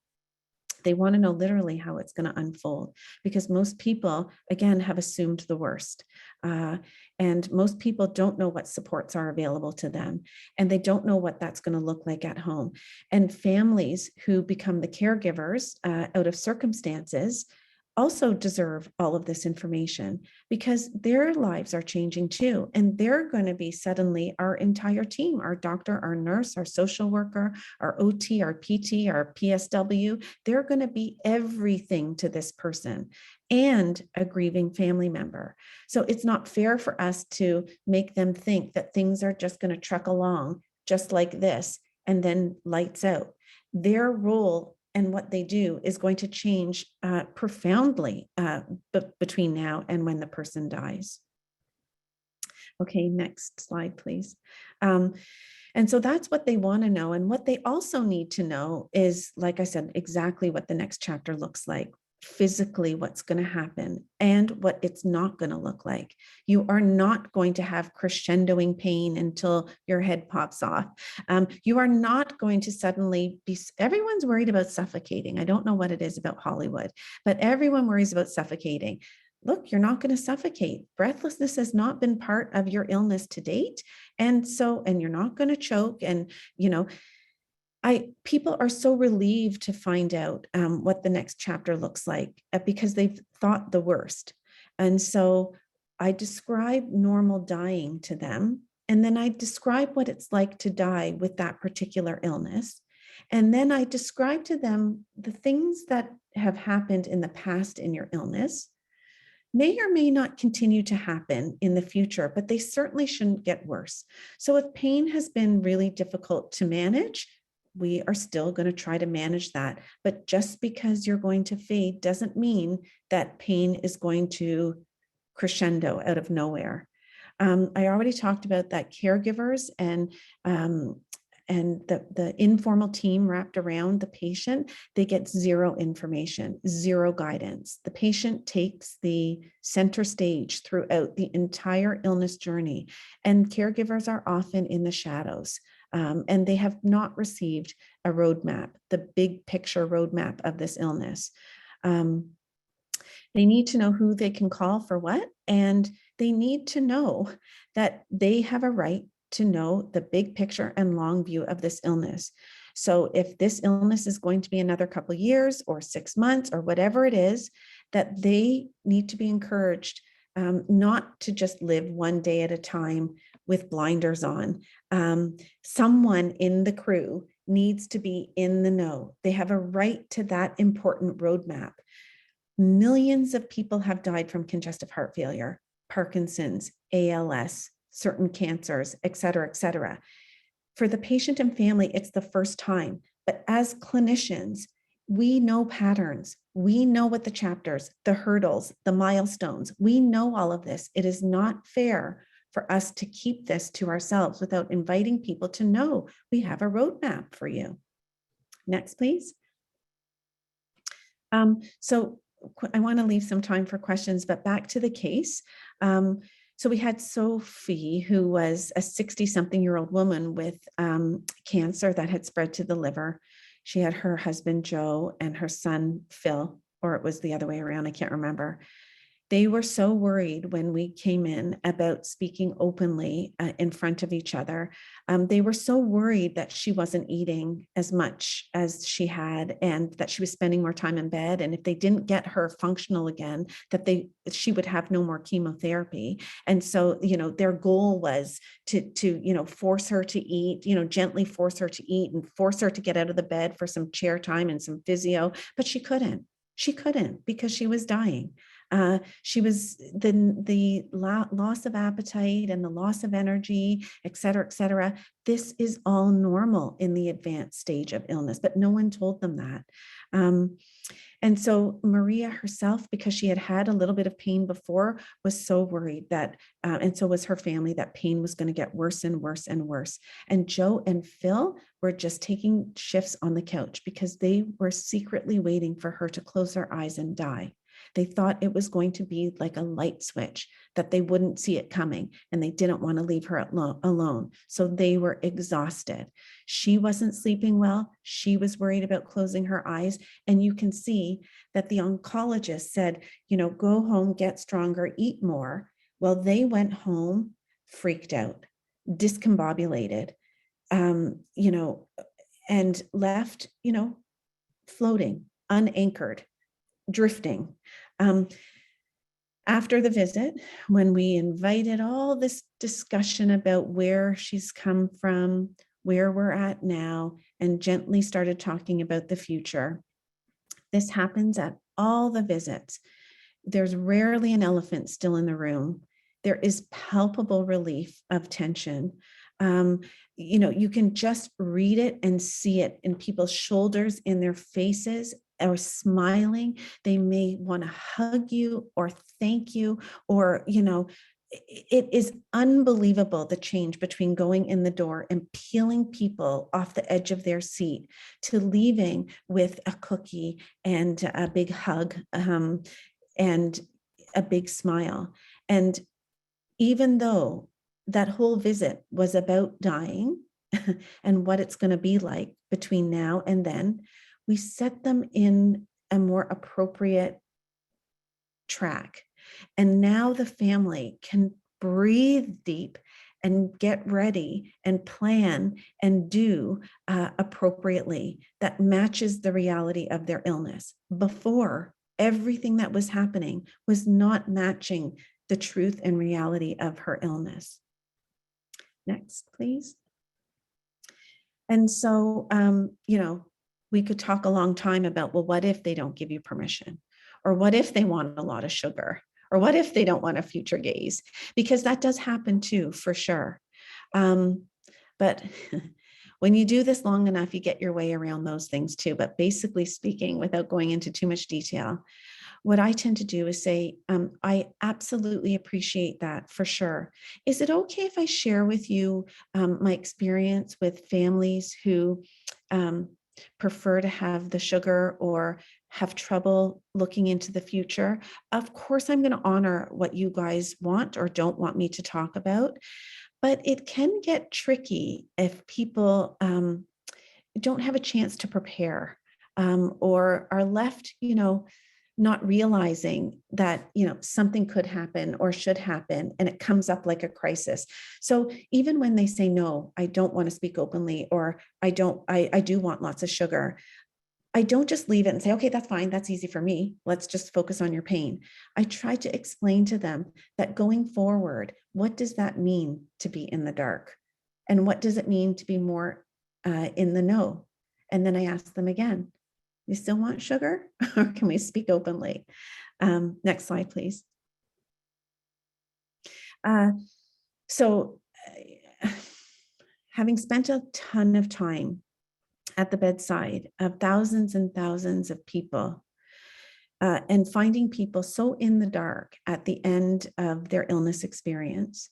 They want to know literally how it's going to unfold, because most people, again, have assumed the worst. And most people don't know what supports are available to them, and they don't know what that's going to look like at home. And families who become the caregivers out of circumstances also deserve all of this information, because their lives are changing too. And they're going to be suddenly our entire team, our doctor, our nurse, our social worker, our OT, our PT, our PSW. They're going to be everything to this person and a grieving family member. So it's not fair for us to make them think that things are just going to truck along just like this and then lights out. Their role and what they do is going to change profoundly between now and when the person dies. Okay, next slide, please. And so that's what they want to know. And what they also need to know is, like I said, exactly what the next chapter looks like. Physically, what's going to happen and what it's not going to look like. You are not going to have crescendoing pain until your head pops off. You are not going to suddenly be, everyone's worried about suffocating. I don't know what it is about Hollywood, but everyone worries about suffocating. Look, you're not going to suffocate. Breathlessness has not been part of your illness to date. And you're not going to choke. And, people are so relieved to find out what the next chapter looks like because they've thought the worst. And so I describe normal dying to them. And then I describe what it's like to die with that particular illness. And then I describe to them the things that have happened in the past in your illness may or may not continue to happen in the future, but they certainly shouldn't get worse. So if pain has been really difficult to manage, we are still going to try to manage that. But just because you're going to fade doesn't mean that pain is going to crescendo out of nowhere. I already talked about that caregivers and the informal team wrapped around the patient, they get zero information, zero guidance. The patient takes the center stage throughout the entire illness journey, and caregivers are often in the shadows. And they have not received a roadmap, the big picture roadmap of this illness. They need to know who they can call for what, and they need to know that they have a right to know the big picture and long view of this illness. So if this illness is going to be another couple of years or 6 months or whatever it is, that they need to be encouraged not to just live one day at a time with blinders on. Someone in the crew needs to be in the know. They have a right to that important roadmap. Millions of people have died from congestive heart failure, Parkinson's, ALS, certain cancers, et cetera, et cetera. For the patient and family, it's the first time. But as clinicians, we know patterns. We know what the chapters, the hurdles, the milestones, we know all of this. It is not fair for us to keep this to ourselves without inviting people to know we have a roadmap for you. Next, please. So I want to leave some time for questions, but back to the case. So we had Sophie, who was a 60-something-year-old woman with cancer that had spread to the liver. She had her husband, Joe, and her son, Phil, or it was the other way around, I can't remember. They were so worried when we came in about speaking openly in front of each other. They were so worried that she wasn't eating as much as she had and that she was spending more time in bed. And if they didn't get her functional again, that she would have no more chemotherapy. And so, their goal was to force her to eat, gently force her to eat and force her to get out of the bed for some chair time and some physio, but she couldn't. She couldn't because she was dying. She was the loss of appetite and the loss of energy, et cetera, et cetera. This is all normal in the advanced stage of illness, but no one told them that. And so Maria herself, because she had a little bit of pain before, was so worried that, and so was her family, that pain was going to get worse and worse and worse. And Joe and Phil were just taking shifts on the couch because they were secretly waiting for her to close her eyes and die. They thought it was going to be like a light switch, that they wouldn't see it coming, and they didn't want to leave her alone. So they were exhausted. She wasn't sleeping well. She was worried about closing her eyes. And you can see that the oncologist said, go home, get stronger, eat more. Well, they went home freaked out, discombobulated, and left, floating, unanchored, drifting. After the visit, when we invited all this discussion about where she's come from, where we're at now, and gently started talking about the future, this happens at all the visits. There's rarely an elephant still in the room. There is palpable relief of tension. You can just read it and see it in people's shoulders, in their faces, or smiling. They may want to hug you or thank you, or, it is unbelievable, the change between going in the door and peeling people off the edge of their seat to leaving with a cookie and a big hug and a big smile. And even though that whole visit was about dying and what it's going to be like between now and then, we set them in a more appropriate track. And now the family can breathe deep and get ready and plan and do appropriately that matches the reality of their illness. Before, everything that was happening was not matching the truth and reality of her illness. Next, please. And so, we could talk a long time about, well, what if they don't give you permission? Or what if they want a lot of sugar? Or what if they don't want a future gaze? Because that does happen too, for sure. But when you do this long enough, you get your way around those things too. But basically speaking, without going into too much detail, what I tend to do is say, I absolutely appreciate that, for sure. Is it okay if I share with you my experience with families who prefer to have the sugar or have trouble looking into the future? Of course, I'm going to honor what you guys want or don't want me to talk about, but it can get tricky if people don't have a chance to prepare, or are left, not realizing that, something could happen or should happen, and it comes up like a crisis. So even when they say, no, I don't want to speak openly, or I do want lots of sugar, I don't just leave it and say, okay, that's fine. That's easy for me. Let's just focus on your pain. I try to explain to them that going forward, what does that mean to be in the dark? And what does it mean to be more in the know? And then I ask them again, you still want sugar, or can we speak openly? Next slide, please. So having spent a ton of time at the bedside of thousands and thousands of people, and finding people so in the dark at the end of their illness experience,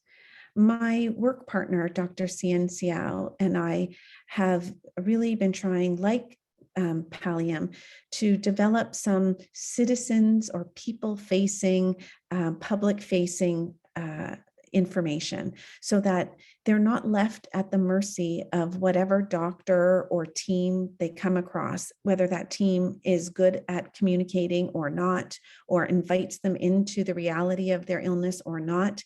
my work partner, Dr. Cian Xiao, and I have really been trying, like Pallium, to develop some citizens or people-facing, public-facing information, so that they're not left at the mercy of whatever doctor or team they come across, whether that team is good at communicating or not, or invites them into the reality of their illness or not.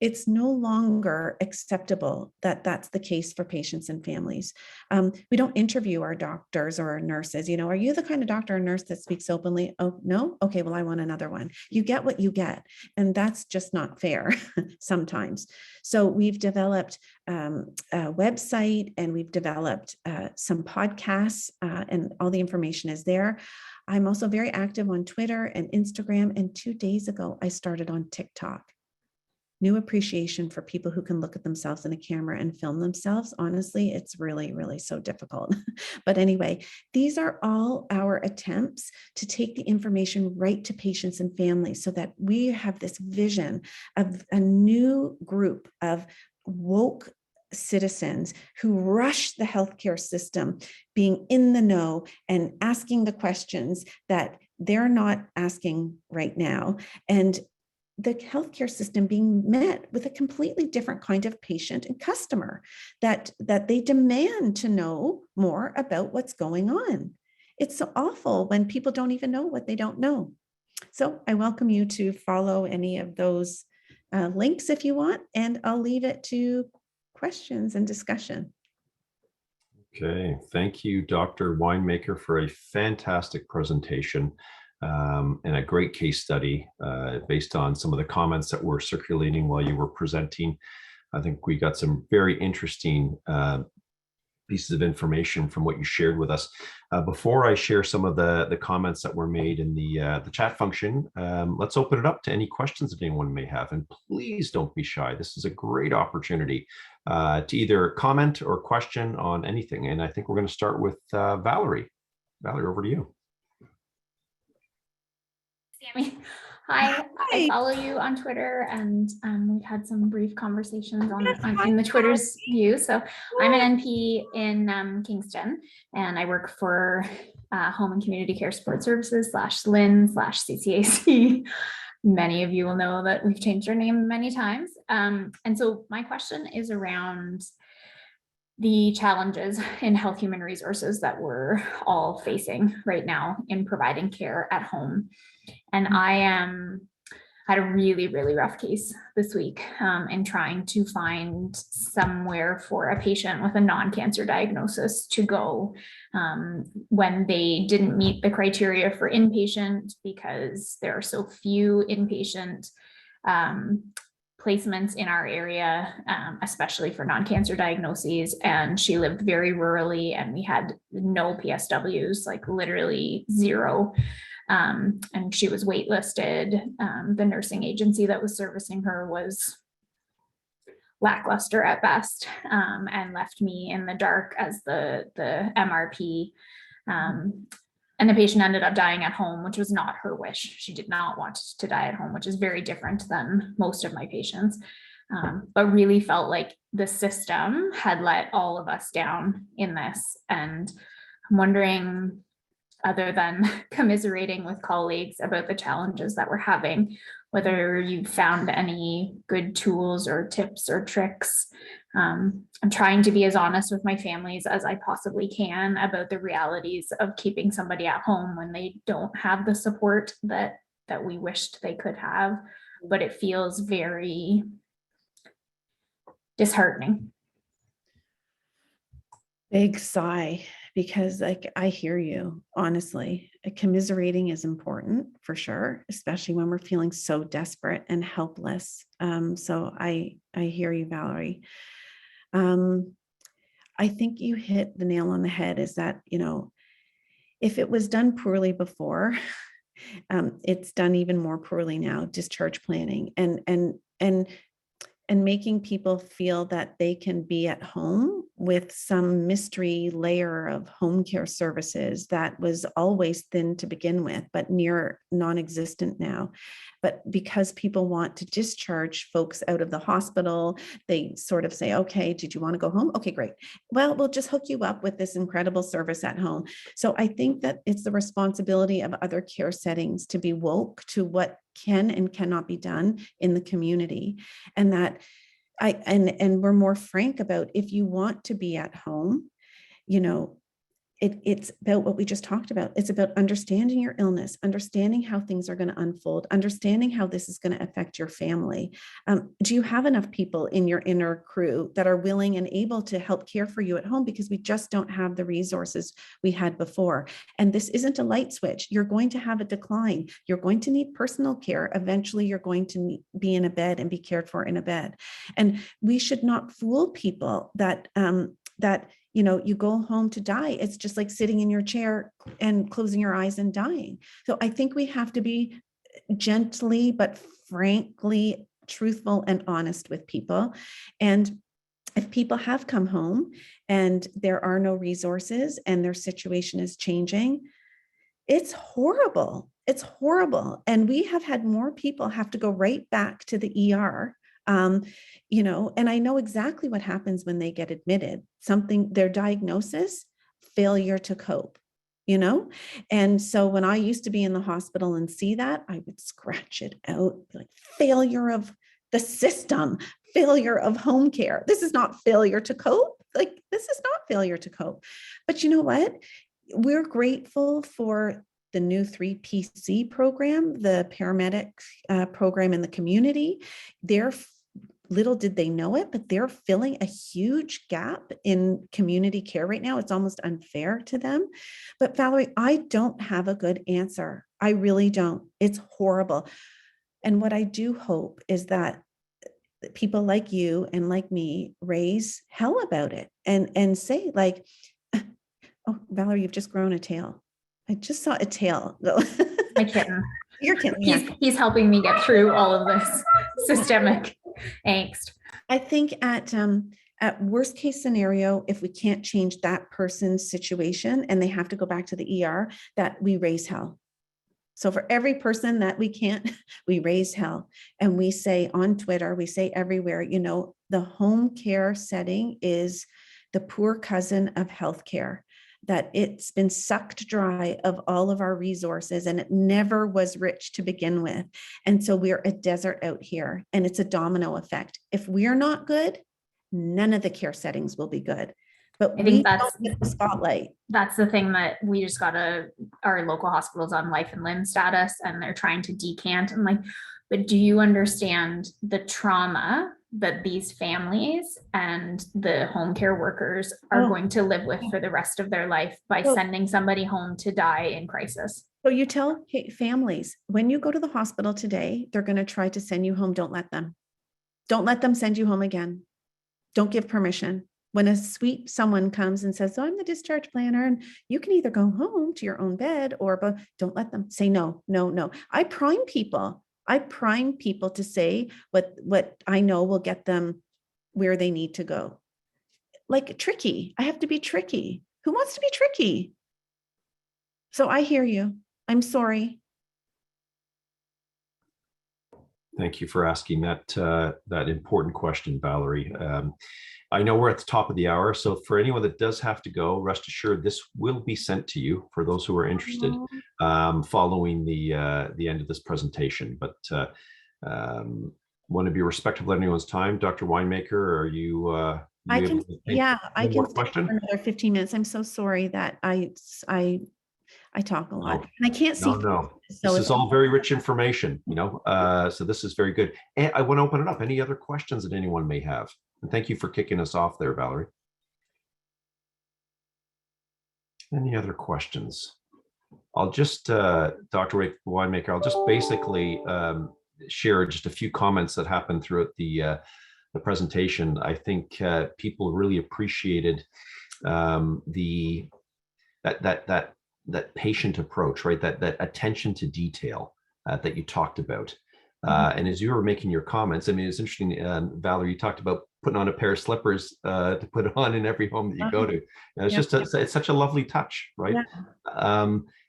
It's no longer acceptable that that's the case for patients and families. We don't interview our doctors or our nurses. Are you the kind of doctor or nurse that speaks openly? Oh, no? Okay, well, I want another one. You get what you get. And that's just not fair sometimes. So we've developed a website, and we've developed some podcasts, and all the information is there. I'm also very active on Twitter and Instagram. And 2 days ago, I started on TikTok. New appreciation for people who can look at themselves in a camera and film themselves. Honestly, it's really, really so difficult. But anyway, these are all our attempts to take the information right to patients and families, so that we have this vision of a new group of woke citizens who rush the healthcare system, being in the know and asking the questions that they're not asking right now. And the healthcare system being met with a completely different kind of patient and customer, that they demand to know more about what's going on. It's so awful when people don't even know what they don't know. So I welcome you to follow any of those links if you want, and I'll leave it to questions and discussion. Okay, thank you, Dr. Winemaker, for a fantastic presentation. And a great case study based on some of the comments that were circulating while you were presenting. I think we got some very interesting pieces of information from what you shared with us. Before I share some of the comments that were made in the chat function, let's open it up to any questions that anyone may have. And please don't be shy. This is a great opportunity to either comment or question on anything. And I think we're going to start with Valerie. Valerie, over to you. Sammy. Hi, I follow you on Twitter, and we've had some brief conversations in the Twitter's view. So I'm an NP in Kingston, and I work for Home and Community Care Support Services /LIN/CCAC. Many of you will know that we've changed our name many times. And so my question is around the challenges in health human resources that we're all facing right now in providing care at home. And I had a really, really rough case this week in trying to find somewhere for a patient with a non-cancer diagnosis to go when they didn't meet the criteria for inpatient, because there are so few inpatient placements in our area, especially for non-cancer diagnoses. And she lived very rurally, and we had no PSWs, like literally zero. And she was waitlisted. The nursing agency that was servicing her was lackluster at best, and left me in the dark as the MRP. And the patient ended up dying at home, which was not her wish. She did not want to die at home, which is very different than most of my patients. But really felt like the system had let all of us down in this. And I'm wondering, other than commiserating with colleagues about the challenges that we're having, whether you found any good tools or tips or tricks. I'm trying to be as honest with my families as I possibly can about the realities of keeping somebody at home when they don't have the support that we wished they could have, but it feels very disheartening. Big sigh, because like I hear you, honestly. Commiserating is important for sure, especially when we're feeling so desperate and helpless. So I hear you, Valerie. I think you hit the nail on the head, is that, you know, if it was done poorly before, it's done even more poorly now, discharge planning and making people feel that they can be at home with some mystery layer of home care services that was always thin to begin with, but near non-existent now. But because people want to discharge folks out of the hospital, they sort of say, okay, did you want to go home? Okay, great. Well, we'll just hook you up with this incredible service at home. So I think that it's the responsibility of other care settings to be woke to what can and cannot be done in the community. And that and we're more frank about, if you want to be at home, you know, it's about what we just talked about. It's about understanding your illness, understanding how things are going to unfold, understanding how this is going to affect your family. Do you have enough people in your inner crew that are willing and able to help care for you at home? Because we just don't have the resources we had before. And this isn't a light switch. You're going to have a decline. You're going to need personal care. Eventually, you're going to be in a bed and be cared for in a bed. And we should not fool people that you know, you go home to die. It's just like sitting in your chair and closing your eyes and dying. So I think we have to be gently, but frankly, truthful and honest with people. And if people have come home and there are no resources and their situation is changing, it's horrible. It's horrible. And we have had more people have to go right back to the ER. You know, and I know exactly what happens when they get admitted. Their diagnosis, failure to cope, you know? And so when I used to be in the hospital and see that, I would scratch it out, like failure of the system, failure of home care. This is not failure to cope. Like, this is not failure to cope. But you know what? We're grateful for the new 3PC program, the paramedic program in the community. Little did they know it, but they're filling a huge gap in community care right now. It's almost unfair to them. But Valerie, I don't have a good answer. I really don't. It's horrible. And what I do hope is that people like you and like me raise hell about it and say, like, oh, Valerie, you've just grown a tail. I just saw a tail go. My kitten. Your kitten. Yeah. He's helping me get through all of this systemic angst. I think at worst case scenario, if we can't change that person's situation and they have to go back to the ER, that we raise hell. So for every person that we can't, we raise hell. And we say on Twitter, we say everywhere, you know, the home care setting is the poor cousin of healthcare, that it's been sucked dry of all of our resources and it never was rich to begin with. And so we're a desert out here, and it's a domino effect. If we're not good, none of the care settings will be good. But I think don't get the spotlight. That's the thing, that we just got our local hospitals on life and limb status, and they're trying to decant. I'm like, but do you understand the trauma that these families and the home care workers are going to live with for the rest of their life by sending somebody home to die in crisis? So you tell families, when you go to the hospital today, they're going to try to send you home. Don't let them. Don't let them send you home again. Don't give permission. When a sweet someone comes and says, oh, I'm the discharge planner, and you can either go home to your own bed or, but don't let them say no, no, no. I prime people to say what I know will get them where they need to go. Like tricky. I have to be tricky. Who wants to be tricky? So I hear you. I'm sorry. Thank you for asking that important question, Valerie. I know we're at the top of the hour, so for anyone that does have to go, rest assured this will be sent to you for those who are interested following the end of this presentation. But want to be respectful of anyone's time. Dr. Winemaker, are you? I can, yeah, I can stay for another 15 minutes. I'm so sorry that I talk a lot. And I can't see. No. So this is all very rich information, so this is very good. And I want to open it up. Any other questions that anyone may have? And thank you for kicking us off there, Valerie. Any other questions? I'll just, Dr. Winemaker, I'll just basically share just a few comments that happened throughout the presentation. I think people really appreciated that patient approach, right? That attention to detail that you talked about. And as you were making your comments, I mean, it's interesting, Valerie, you talked about putting on a pair of slippers to put on in every home that you go to. And it's it's such a lovely touch, right?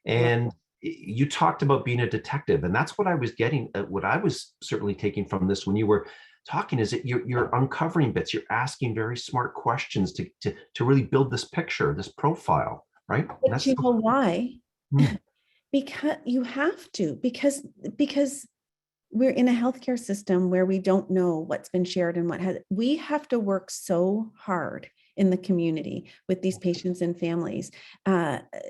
And you talked about being a detective, and that's what I was getting, what I was certainly taking from this when you were talking, is that you're uncovering bits, you're asking very smart questions to really build this picture, this profile, right? But you know why? Because you have to, because we're in a healthcare system where we don't know what's been shared and we have to work so hard in the community with these patients and families,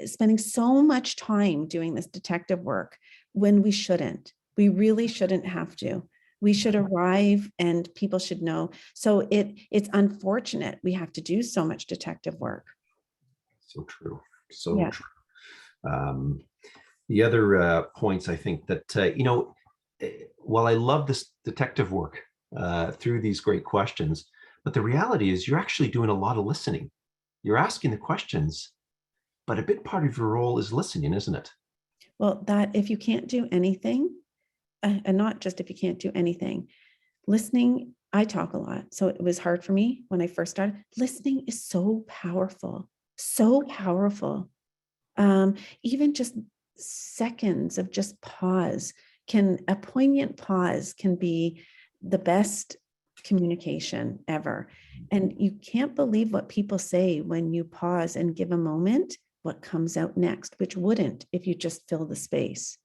spending so much time doing this detective work when we shouldn't. We really shouldn't have to. We should arrive and people should know. So it's unfortunate we have to do so much detective work. So true. So true. The other points, I think that, while I love this detective work through these great questions, but the reality is you're actually doing a lot of listening. You're asking the questions, but a big part of your role is listening, isn't it? Well, that if you can't do anything, and not just if you can't do anything, listening, I talk a lot. So it was hard for me when I first started. Listening is so powerful, so powerful. Even just seconds of just pause a poignant pause can be the best communication ever. And you can't believe what people say when you pause and give a moment, what comes out next, which wouldn't if you just fill the space.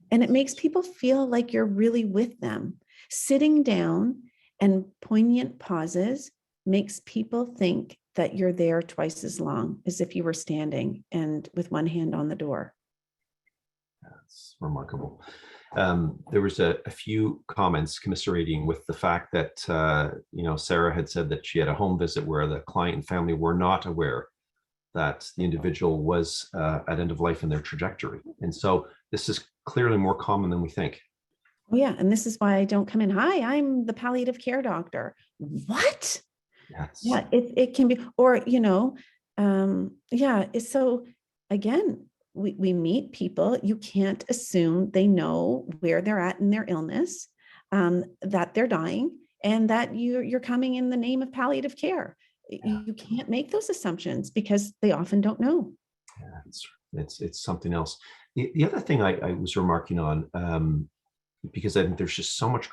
And it makes people feel like you're really with them. Sitting down and poignant pauses makes people think that you're there twice as long as if you were standing and with one hand on the door. That's remarkable. There was a few comments commiserating with the fact that, Sarah had said that she had a home visit where the client and family were not aware that the individual was at end of life in their trajectory. And so this is clearly more common than we think. Oh, yeah. And this is why I don't come in. Hi, I'm the palliative care doctor. What? Yes. Yeah, it can be, or, so again, we meet people, you can't assume they know where they're at in their illness, that they're dying, and that you're coming in the name of palliative care. You can't make those assumptions because they often don't know. Yeah, it's something else. The other thing I was remarking on, because I think there's just so much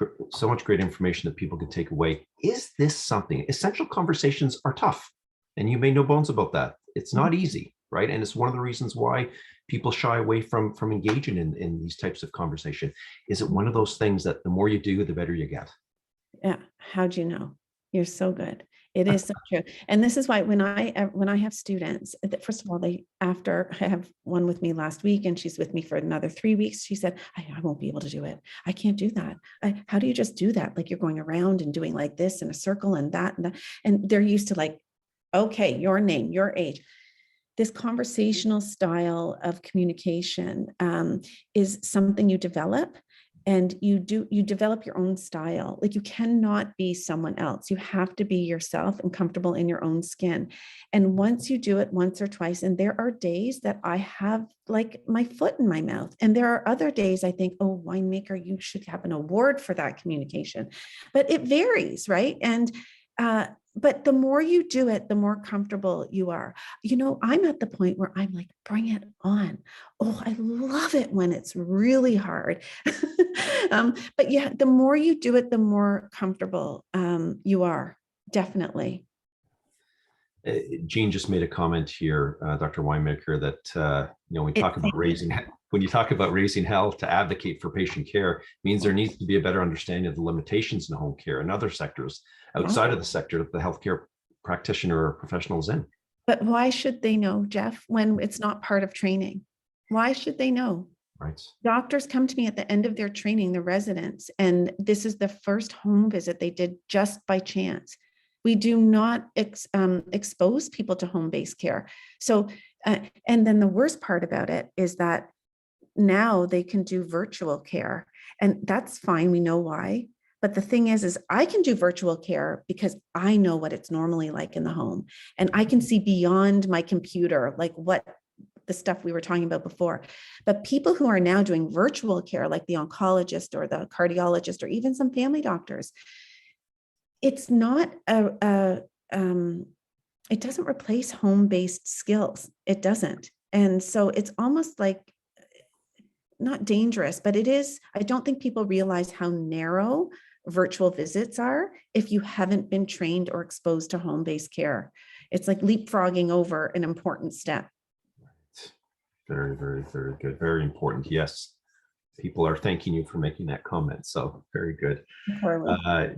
great information that people can take away. Is this something? Essential conversations are tough, and you made no bones about that. It's not easy, right? And it's one of the reasons why people shy away from engaging in these types of conversation. Is it one of those things that the more you do, the better you get? Yeah. How'd you know? You're so good. It is so true. And this is why when I have students, first of all, after I have one with me last week and she's with me for another 3 weeks, she said, I won't be able to do it. I can't do that. How do you just do that? Like you're going around and doing like this in a circle and that, and they're used to like, okay, your name, your age. this conversational style of communication is something you develop, and you develop your own style. Like, you cannot be someone else. You have to be yourself and comfortable in your own skin. And once you do it once or twice, and there are days that I have like my foot in my mouth, and there are other days I think, oh, winemaker, you should have an award for that communication. But it varies, right? And but the more you do it, the more comfortable you are. I'm at the point where I'm like, bring it on. Oh, I love it when it's really hard. But yeah, the more you do it, the more comfortable you are, definitely. Jean just made a comment here, Dr. Winemaker, that when you talk about raising health to advocate for patient care, means there needs to be a better understanding of the limitations in home care and other sectors outside of the sector that the healthcare practitioner or professional is in. But why should they know, Jeff, when it's not part of training? Why should they know? Right. Doctors come to me at the end of their training, the residents, and this is the first home visit they did just by chance. We do not expose people to home-based care. So, and then the worst part about it is that now they can do virtual care, and that's fine. We know why. But the thing is I can do virtual care because I know what it's normally like in the home, and I can see beyond my computer, like what the stuff we were talking about before. But people who are now doing virtual care, like the oncologist or the cardiologist or even some family doctors, it's not it doesn't replace home-based skills. It doesn't. And so it's almost like, not dangerous, but it is. I don't think people realize how narrow virtual visits are if you haven't been trained or exposed to home-based care. It's like leapfrogging over an important step. Very, very, very good. Very important. Yes. People are thanking you for making that comment. So very good.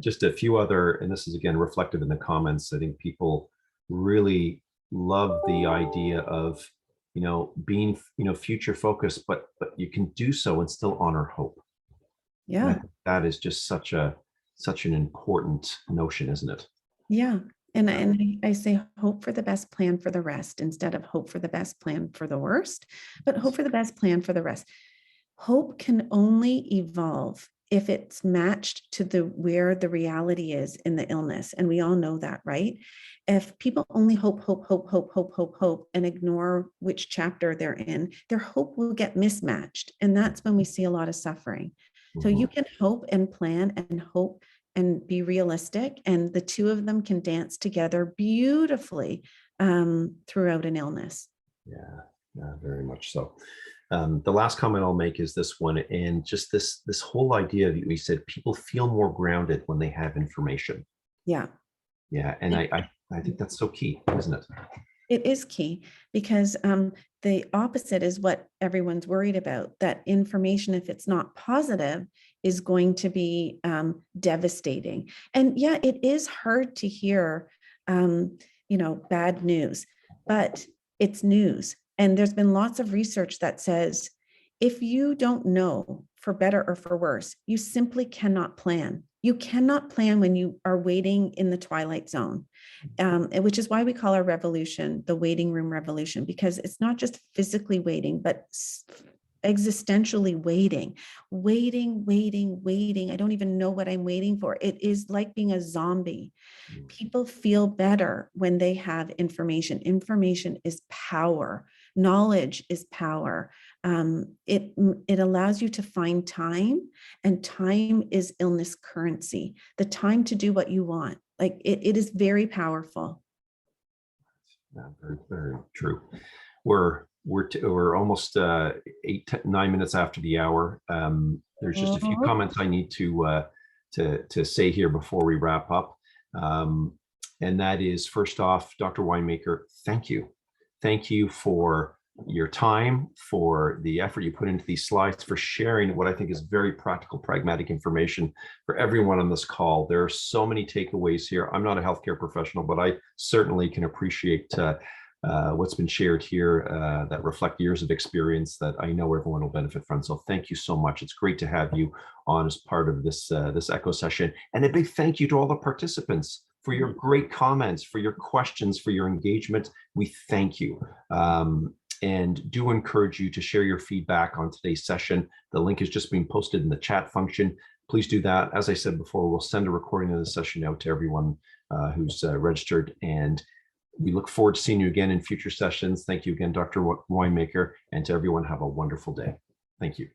Just a few other, and this is again reflected in the comments. I think people really love the idea of, being, future focused, but you can do so and still honor hope. Yeah. That is just such an important notion, isn't it? Yeah. And I say hope for the best, plan for the rest, instead of hope for the best, plan for the worst, but hope for the best, plan for the rest. Hope can only evolve if it's matched to where the reality is in the illness. And we all know that, right? If people only hope, and ignore which chapter they're in, their hope will get mismatched. And that's when we see a lot of suffering. So you can hope and plan and hope and be realistic, and the two of them can dance together beautifully throughout an illness. Yeah, very much so. The last comment I'll make is this one, and just this whole idea that we said people feel more grounded when they have information. Yeah. And I think that's so key, isn't it? It is key, because the opposite is what everyone's worried about, that information, if it's not positive, is going to be devastating. And yeah, it is hard to hear, bad news, but it's news. And there's been lots of research that says, if you don't know, for better or for worse, you simply cannot plan. You cannot plan when you are waiting in the twilight zone, which is why we call our revolution the waiting room revolution, because it's not just physically waiting, but existentially waiting. I don't even know what I'm waiting for. It is like being a zombie. People feel better when they have information. Information is power. Knowledge is power. It allows you to find time, and time is illness currency. The time to do what you want. Like it is very powerful. Yeah, very, very true. We're almost 9 minutes after the hour. There's just a few comments I need to say here before we wrap up. And that is, first off, Dr. Winemaker, thank you. Thank you for your time, for the effort you put into these slides, for sharing what I think is very practical, pragmatic information for everyone on this call. There are so many takeaways here. I'm not a healthcare professional, but I certainly can appreciate what's been shared here that reflect years of experience that I know everyone will benefit from. So thank you so much. It's great to have you on as part of this ECHO session. And a big thank you to all the participants for your great comments, for your questions, for your engagement. We thank you. And do encourage you to share your feedback on today's session. The link is just being posted in the chat function. Please do that. As I said before, we'll send a recording of the session out to everyone who's registered. And we look forward to seeing you again in future sessions. Thank you again, Dr. Winemaker, and to everyone, have a wonderful day. Thank you.